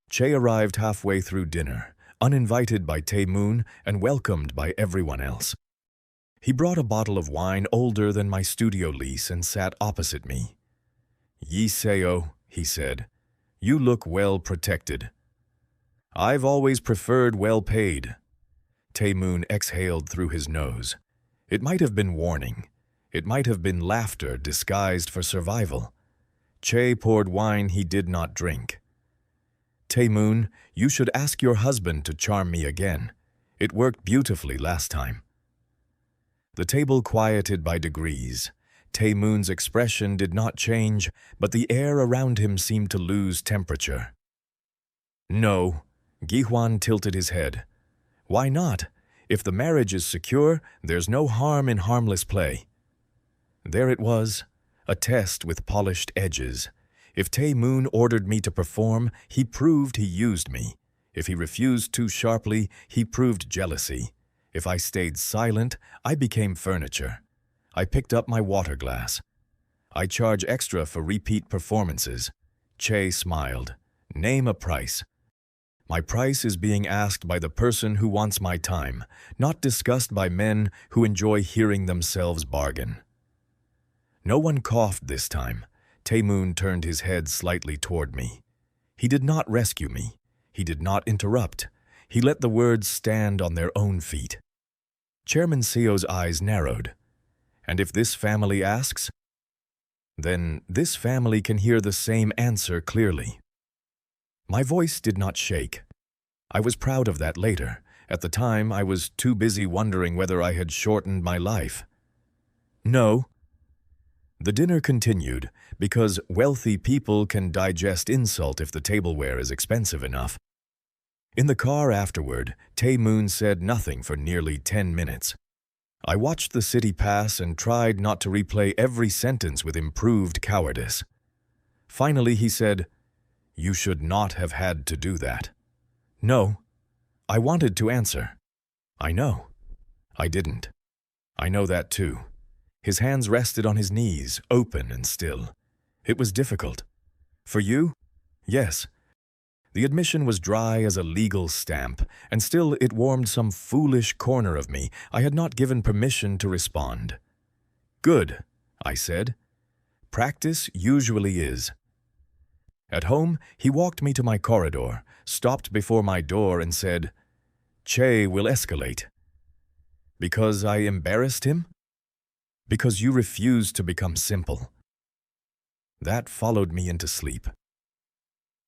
Che arrived halfway through dinner, uninvited by Tae-moon and welcomed by everyone else. He brought a bottle of wine older than my studio lease and sat opposite me. Yi-seo, he said, you look well protected. I've always preferred well paid. Tae-moon exhaled through his nose. It might have been warning. It might have been laughter disguised for survival. Che poured wine he did not drink. Tae-moon, you should ask your husband to charm me again. It worked beautifully last time. The table quieted by degrees. Tae-moon's expression did not change, but the air around him seemed to lose temperature. No, Gi-hwan tilted his head. Why not? If the marriage is secure, there's no harm in harmless play. There it was, a test with polished edges. If Tae-moon ordered me to perform, he proved he used me. If he refused too sharply, he proved jealousy. If I stayed silent, I became furniture. I picked up my water glass. I charge extra for repeat performances. Che smiled. Name a price. My price is being asked by the person who wants my time, not discussed by men who enjoy hearing themselves bargain. No one coughed this time. Tae-moon turned his head slightly toward me. He did not rescue me. He did not interrupt. He let the words stand on their own feet. Chairman Seo's eyes narrowed. And if this family asks, then this family can hear the same answer clearly. My voice did not shake. I was proud of that later. At the time, I was too busy wondering whether I had shortened my life. No. The dinner continued, because wealthy people can digest insult if the tableware is expensive enough. In the car afterward, Tae-moon said nothing for nearly 10 minutes. I watched the city pass and tried not to replay every sentence with improved cowardice. Finally, he said, "You should not have had to do that." No, I wanted to answer. I know. I didn't. I know that too. His hands rested on his knees, open and still. It was difficult. For you? Yes. The admission was dry as a legal stamp, and still it warmed some foolish corner of me I had not given permission to respond. Good, I said. Practice usually is. At home, he walked me to my corridor, stopped before my door and said, "Che will escalate." Because I embarrassed him? Because you refused to become simple. That followed me into sleep.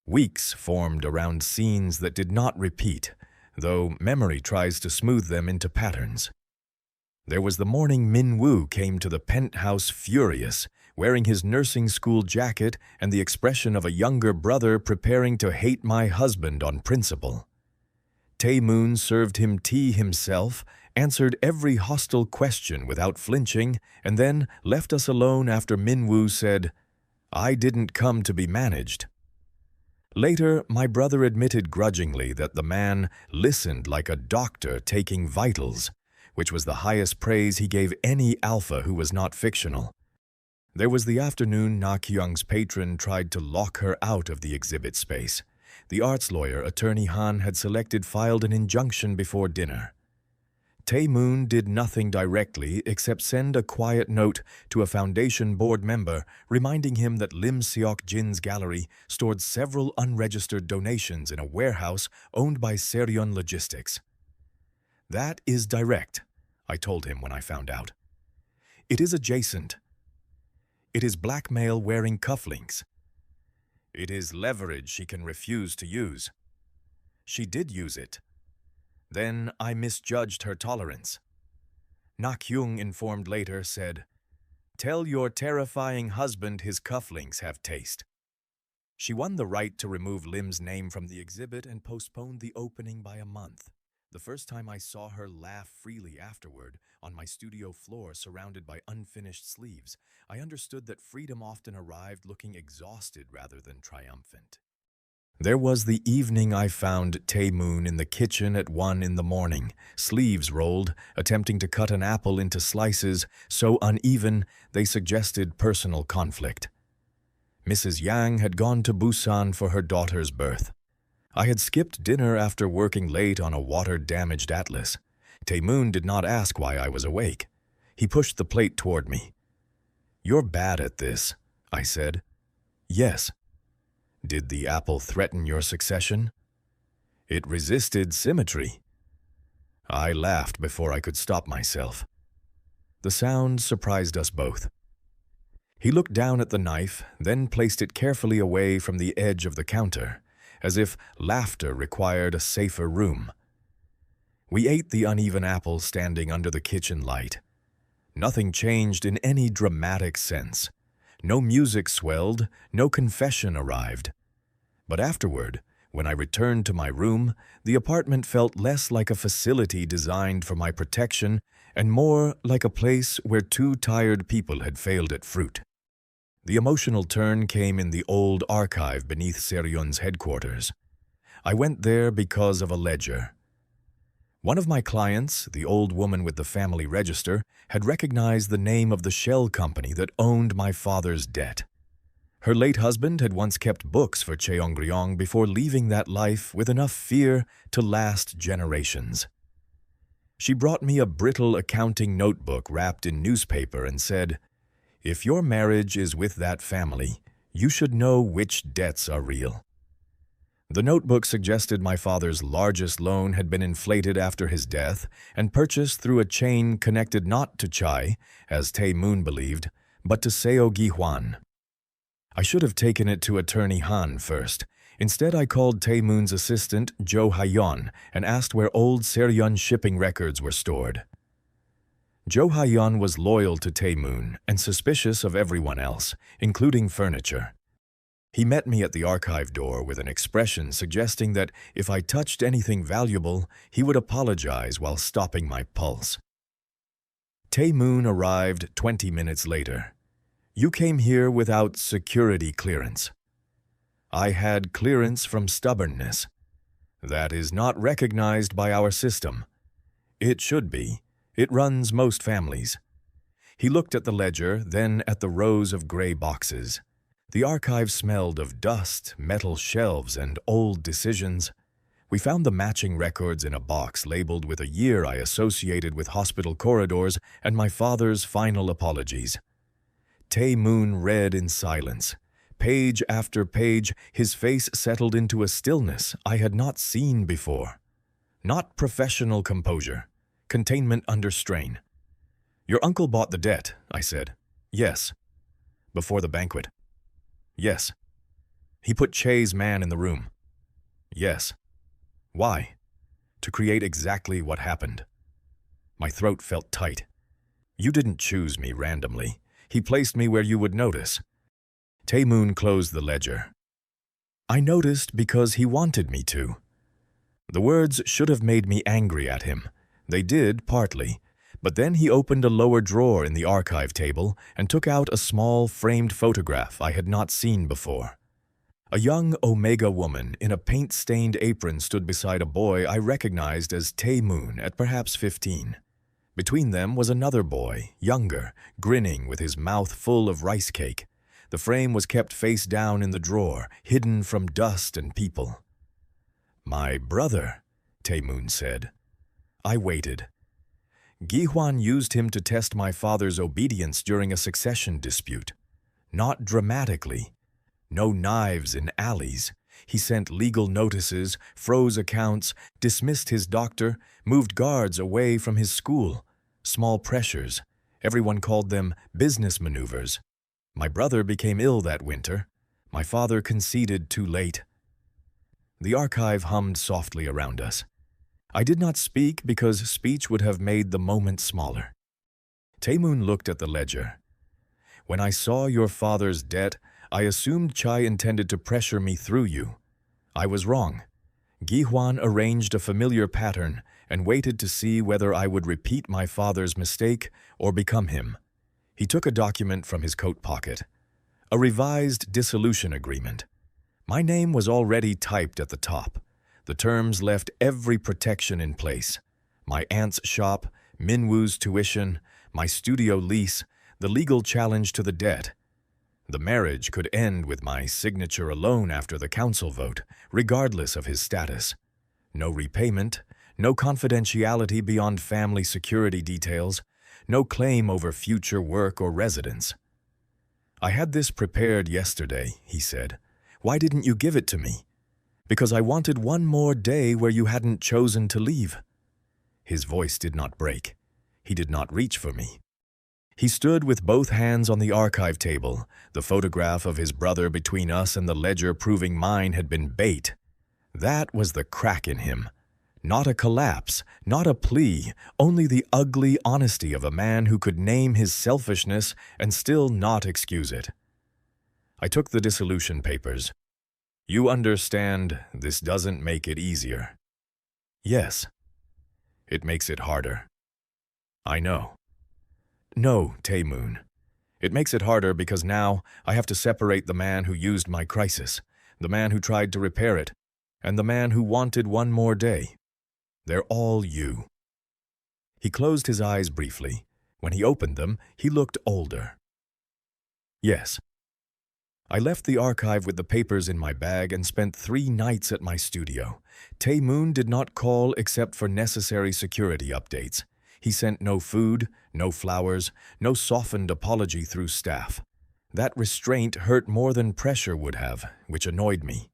Weeks formed around scenes that did not repeat, though memory tries to smooth them into patterns. There was the morning Min-woo came to the penthouse furious, wearing his nursing school jacket and the expression of a younger brother preparing to hate my husband on principle. Tae-moon served him tea himself, answered every hostile question without flinching, and then left us alone after Min-woo said, "I didn't come to be managed." Later, my brother admitted grudgingly that the man listened like a doctor taking vitals, which was the highest praise he gave any alpha who was not fictional. There was the afternoon Na-kyung's patron tried to lock her out of the exhibit space. The arts lawyer, Attorney Han, had selected filed an injunction before dinner. Tae-moon did nothing directly except send a quiet note to a foundation board member reminding him that Lim Seok-jin's gallery stored several unregistered donations in a warehouse owned by Seryeon Logistics. That is direct, I told him when I found out. It is adjacent. It is blackmail wearing cufflinks. It is leverage she can refuse to use. She did use it. Then I misjudged her tolerance. Nak-young, informed later, said, "Tell your terrifying husband his cufflinks have taste." She won the right to remove Lim's name from the exhibit and postponed the opening by a month. The first time I saw her laugh freely afterward, on my studio floor surrounded by unfinished sleeves, I understood that freedom often arrived looking exhausted rather than triumphant. There was the evening I found Tae-moon in the kitchen at 1 in the morning, sleeves rolled, attempting to cut an apple into slices so uneven they suggested personal conflict. Mrs. Yang had gone to Busan for her daughter's birth. I had skipped dinner after working late on a water-damaged atlas. Tae-moon did not ask why I was awake. He pushed the plate toward me. "You're bad at this," I said. "Yes." "Did the apple threaten your succession?" "It resisted symmetry." I laughed before I could stop myself. The sound surprised us both. He looked down at the knife, then placed it carefully away from the edge of the counter, as if laughter required a safer room. We ate the uneven apple standing under the kitchen light. Nothing changed in any dramatic sense. No music swelled, no confession arrived. But afterward, when I returned to my room, the apartment felt less like a facility designed for my protection and more like a place where two tired people had failed at fruit. The emotional turn came in the old archive beneath Seryun's headquarters. I went there because of a ledger. One of my clients, the old woman with the family register, had recognized the name of the shell company that owned my father's debt. Her late husband had once kept books for Cheongryong before leaving that life with enough fear to last generations. She brought me a brittle accounting notebook wrapped in newspaper and said, "If your marriage is with that family, you should know which debts are real." The notebook suggested my father's largest loan had been inflated after his death and purchased through a chain connected not to Chai, as Tae-moon believed, but to Seo Gi-hwan. I should have taken it to Attorney Han first. Instead, I called Tae-moon's assistant, Jo Ha-yeon, and asked where old Seryun shipping records were stored. Jo Ha-yeon was loyal to Tae-moon and suspicious of everyone else, including furniture. He met me at the archive door with an expression suggesting that if I touched anything valuable, he would apologize while stopping my pulse. Tae-moon arrived 20 minutes later. "You came here without security clearance." "I had clearance from stubbornness. That is not recognized by our system." "It should be. It runs most families." He looked at the ledger, then at the rows of gray boxes. The archive smelled of dust, metal shelves, and old decisions. We found the matching records in a box labeled with a year I associated with hospital corridors and my father's final apologies. Tae-moon read in silence. Page after page, his face settled into a stillness I had not seen before. Not professional composure. Containment under strain. "Your uncle bought the debt," I said. "Yes." "Before the banquet?" "Yes." "He put Che's man in the room?" "Yes." "Why?" "To create exactly what happened." My throat felt tight. "You didn't choose me randomly. He placed me where you would notice." Tae-moon closed the ledger. "I noticed because he wanted me to." The words should have made me angry at him. They did, partly, but then he opened a lower drawer in the archive table and took out a small framed photograph I had not seen before. A young Omega woman in a paint-stained apron stood beside a boy I recognized as Tae-moon at perhaps 15. Between them was another boy, younger, grinning with his mouth full of rice cake. The frame was kept face down in the drawer, hidden from dust and people. "My brother," Tae-moon said. I waited. Gi-hwan used him to test my father's obedience during a succession dispute. Not dramatically. No knives in alleys. He sent legal notices, froze accounts, dismissed his doctor, moved guards away from his school. Small pressures. Everyone called them business maneuvers. My brother became ill that winter. My father conceded too late. The archive hummed softly around us. I did not speak because speech would have made the moment smaller. Tae-moon looked at the ledger. When I saw your father's debt, I assumed Chai intended to pressure me through you. I was wrong. Gi-hwan arranged a familiar pattern and waited to see whether I would repeat my father's mistake or become him. He took a document from his coat pocket. A revised dissolution agreement. My name was already typed at the top. The terms left every protection in place. My aunt's shop, Minwoo's tuition, my studio lease, the legal challenge to the debt. The marriage could end with my signature alone after the council vote, regardless of his status. No repayment, no confidentiality beyond family security details, no claim over future work or residence. I had this prepared yesterday, he said. Why didn't you give it to me? Because I wanted one more day where you hadn't chosen to leave. His voice did not break. He did not reach for me. He stood with both hands on the archive table, the photograph of his brother between us and the ledger proving mine had been bait. That was the crack in him. Not a collapse, not a plea, only the ugly honesty of a man who could name his selfishness and still not excuse it. I took the dissolution papers. You understand, this doesn't make it easier. Yes. It makes it harder. I know. No, Tae-moon. It makes it harder because now I have to separate the man who used my crisis, the man who tried to repair it, and the man who wanted one more day. They're all you. He closed his eyes briefly. When he opened them, he looked older. Yes. I left the archive with the papers in my bag and spent 3 nights at my studio. Tae-moon did not call except for necessary security updates. He sent no food, no flowers, no softened apology through staff. That restraint hurt more than pressure would have, which annoyed me.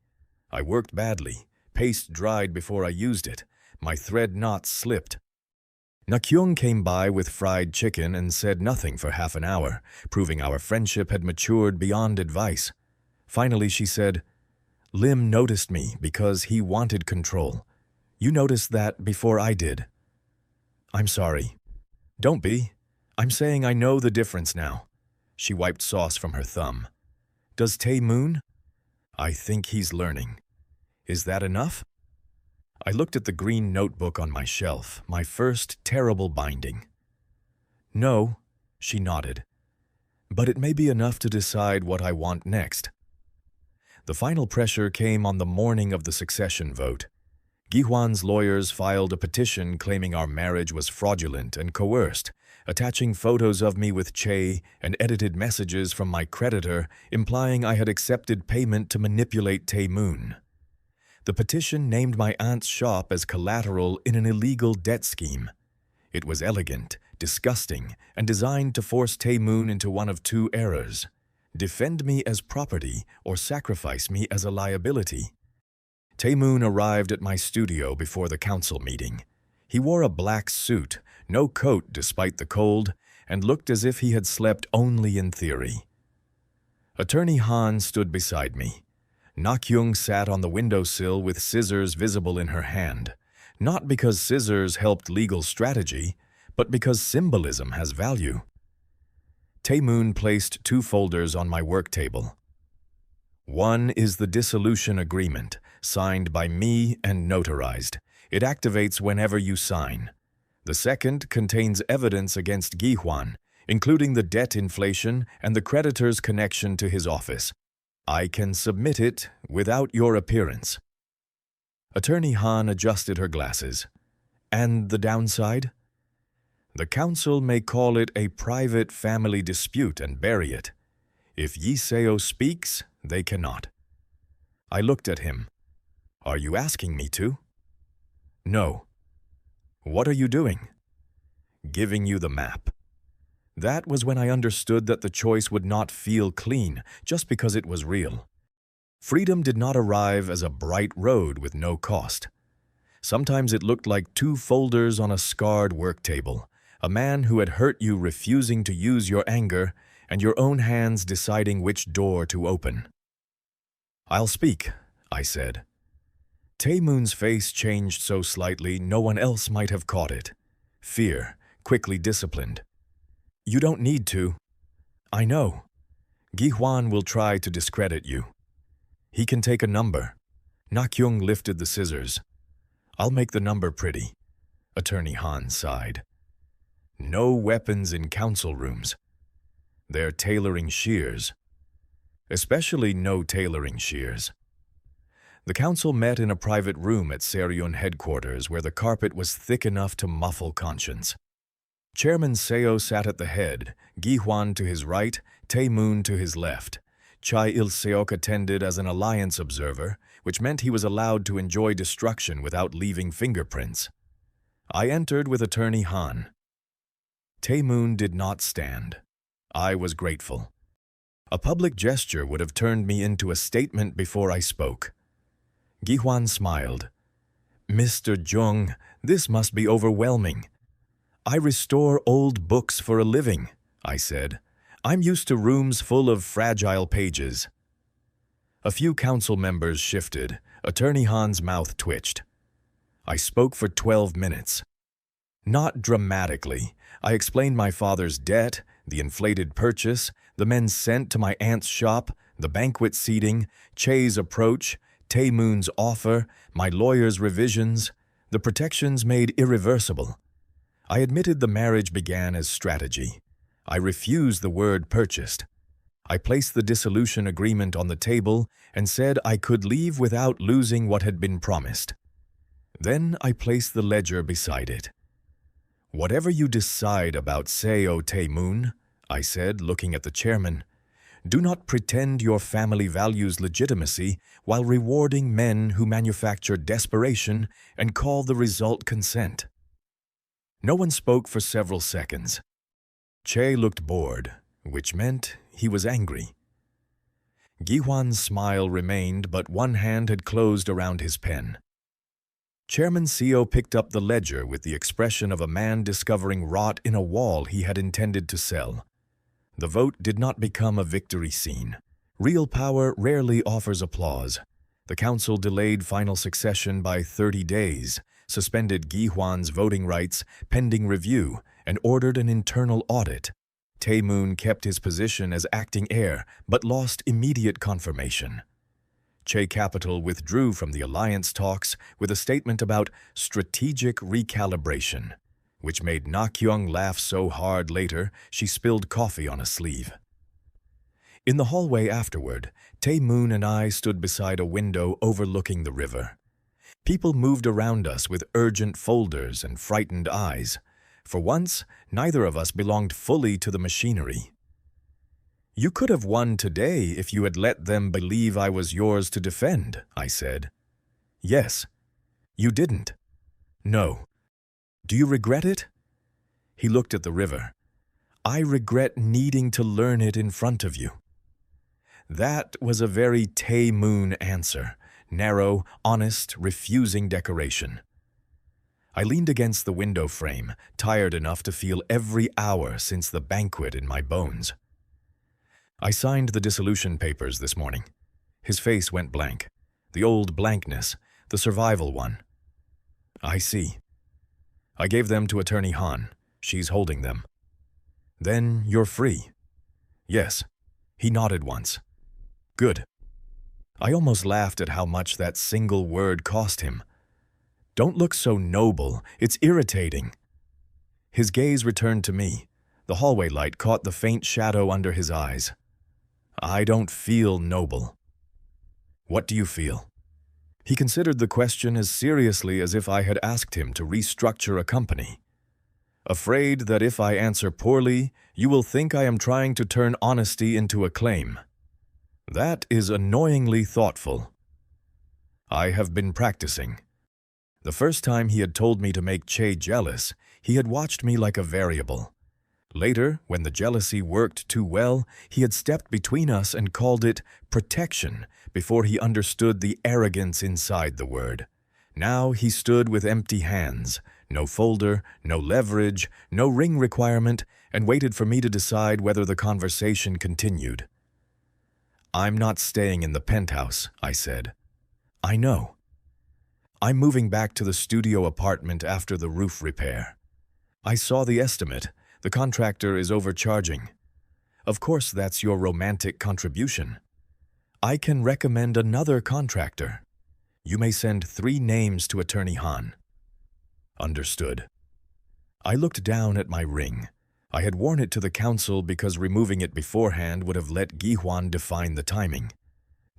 I worked badly. Paste dried before I used it. My thread knots slipped. Nakyung came by with fried chicken and said nothing for half an hour, proving our friendship had matured beyond advice. Finally, she said, Lim noticed me because he wanted control. You noticed that before I did. I'm sorry. Don't be. I'm saying I know the difference now. She wiped sauce from her thumb. Does Tae-moon? I think he's learning. Is that enough? I looked at the green notebook on my shelf, my first terrible binding. No, she nodded. But it may be enough to decide what I want next. The final pressure came on the morning of the succession vote. Gi-hwan's lawyers filed a petition claiming our marriage was fraudulent and coerced, attaching photos of me with Che and edited messages from my creditor implying I had accepted payment to manipulate Tae-moon. The petition named my aunt's shop as collateral in an illegal debt scheme. It was elegant, disgusting, and designed to force Tae-moon into one of 2 errors: defend me as property or sacrifice me as a liability. Tae-moon arrived at my studio before the council meeting. He wore a black suit, no coat despite the cold, and looked as if he had slept only in theory. Attorney Han stood beside me. Nakyung sat on the windowsill with scissors visible in her hand, not because scissors helped legal strategy, but because symbolism has value. Tae-moon placed 2 folders on my work table. One is the dissolution agreement, signed by me and notarized. It activates whenever you sign. The second contains evidence against Gi-hwan, including the debt inflation and the creditor's connection to his office. I can submit it without your appearance. Attorney Han adjusted her glasses. And the downside? The council may call it a private family dispute and bury it. If Yi-seo speaks, they cannot. I looked at him. Are you asking me to? No. What are you doing? Giving you the map. That was when I understood that the choice would not feel clean just because it was real. Freedom did not arrive as a bright road with no cost. Sometimes it looked like 2 folders on a scarred work table, a man who had hurt you refusing to use your anger, and your own hands deciding which door to open. "I'll speak," I said. Tae-moon's face changed so slightly no one else might have caught it. Fear, quickly disciplined. "You don't need to. I know. Gi-hwan will try to discredit you. He can take a number." Na-kyung lifted the scissors. "I'll make the number pretty." Attorney Han sighed. "No weapons in council rooms. They're tailoring shears. Especially no tailoring shears." The council met in a private room at Seryun headquarters where the carpet was thick enough to muffle conscience. Chairman Seo sat at the head, Gi-hwan to his right, Tae-moon to his left. Chai Il-seok attended as an alliance observer, which meant he was allowed to enjoy destruction without leaving fingerprints. I entered with Attorney Han. Tae-moon did not stand. I was grateful. A public gesture would have turned me into a statement before I spoke. Gi-hwan smiled. "Mr. Jung, this must be overwhelming." "I restore old books for a living," I said. "I'm used to rooms full of fragile pages." A few council members shifted. Attorney Han's mouth twitched. I spoke for 12 minutes. Not dramatically. I explained my father's debt, the inflated purchase, the men sent to my aunt's shop, the banquet seating, Che's approach, Tae-moon's offer, my lawyer's revisions, the protections made irreversible. I admitted the marriage began as strategy. I refused the word purchased. I placed the dissolution agreement on the table and said I could leave without losing what had been promised. Then I placed the ledger beside it. "Whatever you decide about Seo Tae-moon," I said, looking at the chairman, "do not pretend your family values legitimacy while rewarding men who manufacture desperation and call the result consent." No one spoke for several seconds. Che looked bored, which meant he was angry. Gi-hwan's smile remained, but one hand had closed around his pen. Chairman Seo picked up the ledger with the expression of a man discovering rot in a wall he had intended to sell. The vote did not become a victory scene. Real power rarely offers applause. The council delayed final succession by 30 days, suspended Gi-hwan's voting rights pending review, and ordered an internal audit. Tae-moon kept his position as acting heir, but lost immediate confirmation. Che Capital withdrew from the alliance talks with a statement about strategic recalibration, which made Na-kyung laugh so hard later she spilled coffee on a sleeve. In the hallway afterward, Tae-moon and I stood beside a window overlooking the river. People moved around us with urgent folders and frightened eyes. For once, neither of us belonged fully to the machinery. "You could have won today if you had let them believe I was yours to defend," I said. "Yes." "You didn't." "No." "Do you regret it?" He looked at the river. "I regret needing to learn it in front of you." That was a very Tae-moon answer, narrow, honest, refusing decoration. I leaned against the window frame, tired enough to feel every hour since the banquet in my bones. "I signed the dissolution papers this morning." His face went blank. The old blankness, the survival one. "I see." "I gave them to Attorney Han. She's holding them." "Then you're free." "Yes." He nodded once. "Good." I almost laughed at how much that single word cost him. "Don't look so noble. It's irritating." His gaze returned to me. The hallway light caught the faint shadow under his eyes. "I don't feel noble." "What do you feel?" He considered the question as seriously as if I had asked him to restructure a company. "Afraid that if I answer poorly, you will think I am trying to turn honesty into a claim." "That is annoyingly thoughtful." "I have been practicing." The first time he had told me to make Che jealous, he had watched me like a variable. Later, when the jealousy worked too well, he had stepped between us and called it protection before he understood the arrogance inside the word. Now he stood with empty hands, no folder, no leverage, no ring requirement, and waited for me to decide whether the conversation continued. I'm not staying in the penthouse, I said. I know. I'm moving back to the studio apartment after the roof repair. I saw the estimate. The contractor is overcharging. Of course, that's your romantic contribution. I can recommend another contractor. You may send 3 names to Attorney Han. Understood. I looked down at my ring. I had worn it to the council because removing it beforehand would have let Gi-hwan define the timing.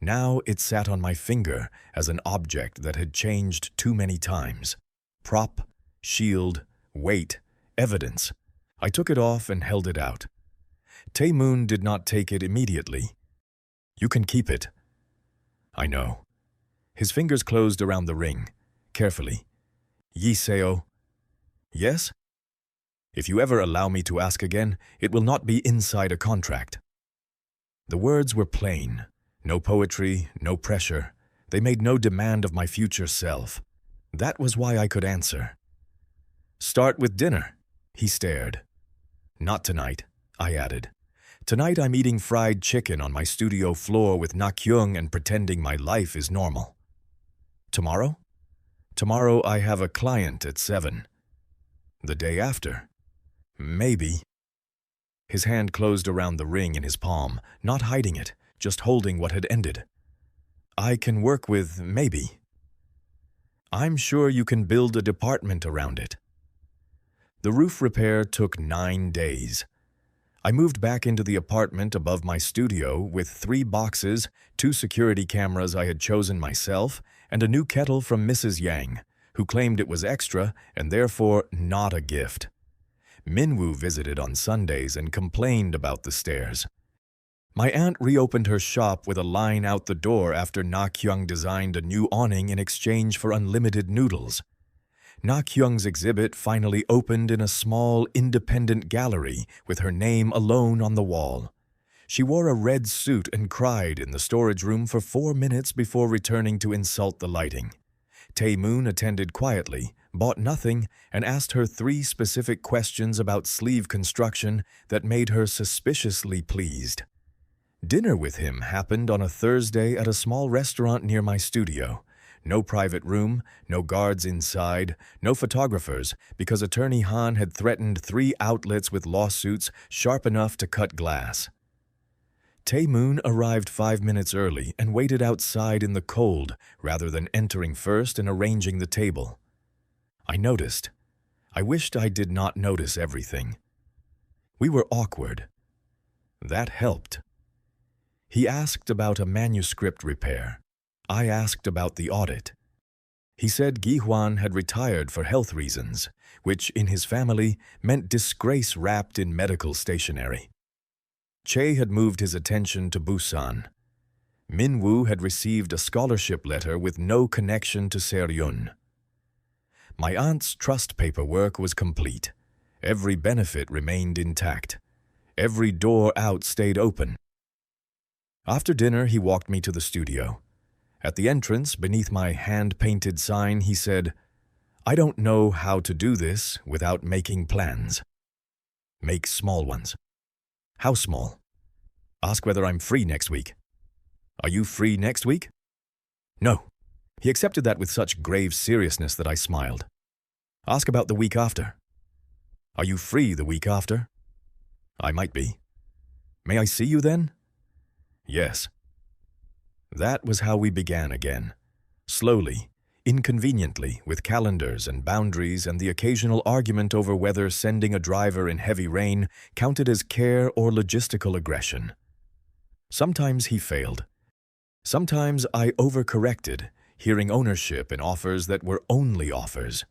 Now it sat on my finger as an object that had changed too many times. Prop, shield, weight, evidence. I took it off and held it out. Tae-moon did not take it immediately. You can keep it. I know. His fingers closed around the ring, carefully. Yi-seo. Yes? If you ever allow me to ask again, it will not be inside a contract. The words were plain. No poetry, no pressure. They made no demand of my future self. That was why I could answer. Start with dinner. He stared. Not tonight, I added. Tonight I'm eating fried chicken on my studio floor with Nakyung and pretending my life is normal. Tomorrow? Tomorrow I have a client at 7. The day after? Maybe. His hand closed around the ring in his palm, not hiding it, just holding what had ended. I can work with maybe. I'm sure you can build a department around it. The roof repair took 9 days. I moved back into the apartment above my studio with 3 boxes, 2 security cameras I had chosen myself, and a new kettle from Mrs. Yang, who claimed it was extra and therefore not a gift. Minwoo visited on Sundays and complained about the stairs. My aunt reopened her shop with a line out the door after Na-kyung designed a new awning in exchange for unlimited noodles. Na-kyung's exhibit finally opened in a small, independent gallery with her name alone on the wall. She wore a red suit and cried in the storage room for 4 minutes before returning to insult the lighting. Tae-moon attended quietly, bought nothing, and asked her 3 specific questions about sleeve construction that made her suspiciously pleased. Dinner with him happened on a Thursday at a small restaurant near my studio. No private room, no guards inside, no photographers, because Attorney Han had threatened 3 outlets with lawsuits sharp enough to cut glass. Tae-moon arrived 5 minutes early and waited outside in the cold rather than entering first and arranging the table. I noticed. I wished I did not notice everything. We were awkward. That helped. He asked about a manuscript repair. I asked about the audit. He said Gi-hwan had retired for health reasons, which in his family meant disgrace wrapped in medical stationery. Che had moved his attention to Busan. Minwoo had received a scholarship letter with no connection to Seryun. My aunt's trust paperwork was complete. Every benefit remained intact. Every door out stayed open. After dinner, he walked me to the studio. At the entrance, beneath my hand-painted sign, he said, "I don't know how to do this without making plans. Make small ones." "How small?" "Ask whether I'm free next week." "Are you free next week?" "No." He accepted that with such grave seriousness that I smiled. "Ask about the week after." "Are you free the week after?" "I might be." "May I see you then?" "Yes." That was how we began again. Slowly, inconveniently, with calendars and boundaries and the occasional argument over whether sending a driver in heavy rain counted as care or logistical aggression. Sometimes he failed. Sometimes I overcorrected, hearing ownership in offers that were only offers.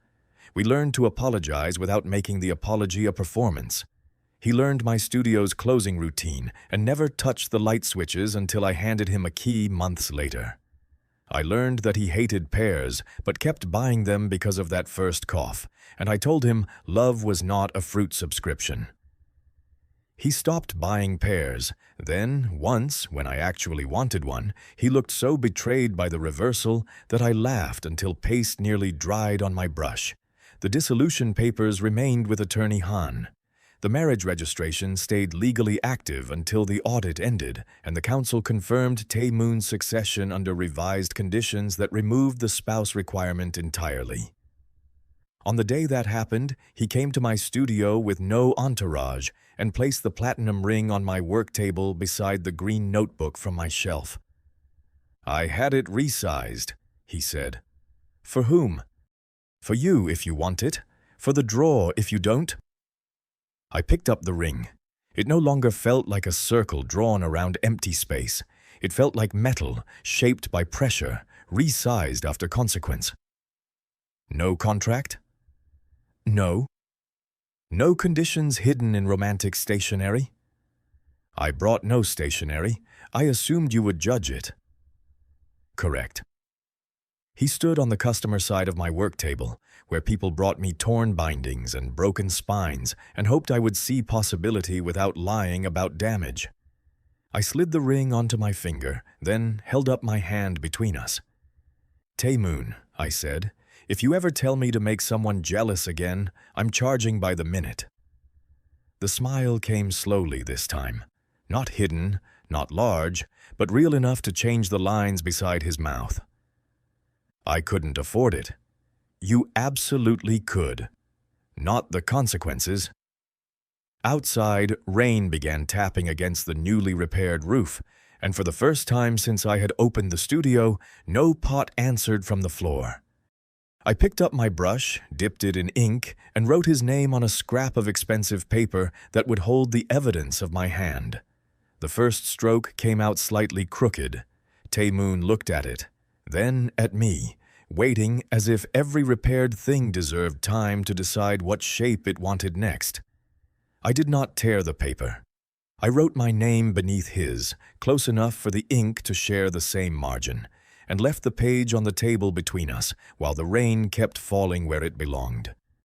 We learned to apologize without making the apology a performance. He learned my studio's closing routine and never touched the light switches until I handed him a key months later. I learned that he hated pears, but kept buying them because of that first cough, and I told him love was not a fruit subscription. He stopped buying pears. Then, once, when I actually wanted one, he looked so betrayed by the reversal that I laughed until paste nearly dried on my brush. The dissolution papers remained with Attorney Han. The marriage registration stayed legally active until the audit ended, and the council confirmed Tae-moon's succession under revised conditions that removed the spouse requirement entirely. On the day that happened, he came to my studio with no entourage and placed the platinum ring on my work table beside the green notebook from my shelf. "I had it resized," he said. "For whom?" "For you if you want it. For the drawer if you don't." I picked up the ring. It no longer felt like a circle drawn around empty space. It felt like metal, shaped by pressure, resized after consequence. "No contract?" "No." "No conditions hidden in romantic stationery?" "I brought no stationery. I assumed you would judge it." "Correct." He stood on the customer side of my work table, where people brought me torn bindings and broken spines and hoped I would see possibility without lying about damage. I slid the ring onto my finger, then held up my hand between us. "Tae-moon," I said, "if you ever tell me to make someone jealous again, I'm charging by the minute." The smile came slowly this time. Not hidden, not large, but real enough to change the lines beside his mouth. "I couldn't afford it." "You absolutely could. Not the consequences." Outside, rain began tapping against the newly repaired roof, and for the first time since I had opened the studio, no pot answered from the floor. I picked up my brush, dipped it in ink, and wrote his name on a scrap of expensive paper that would hold the evidence of my hand. The first stroke came out slightly crooked. Tae-moon looked at it, then at me, waiting as if every repaired thing deserved time to decide what shape it wanted next. I did not tear the paper. I wrote my name beneath his, close enough for the ink to share the same margin, and left the page on the table between us while the rain kept falling where it belonged.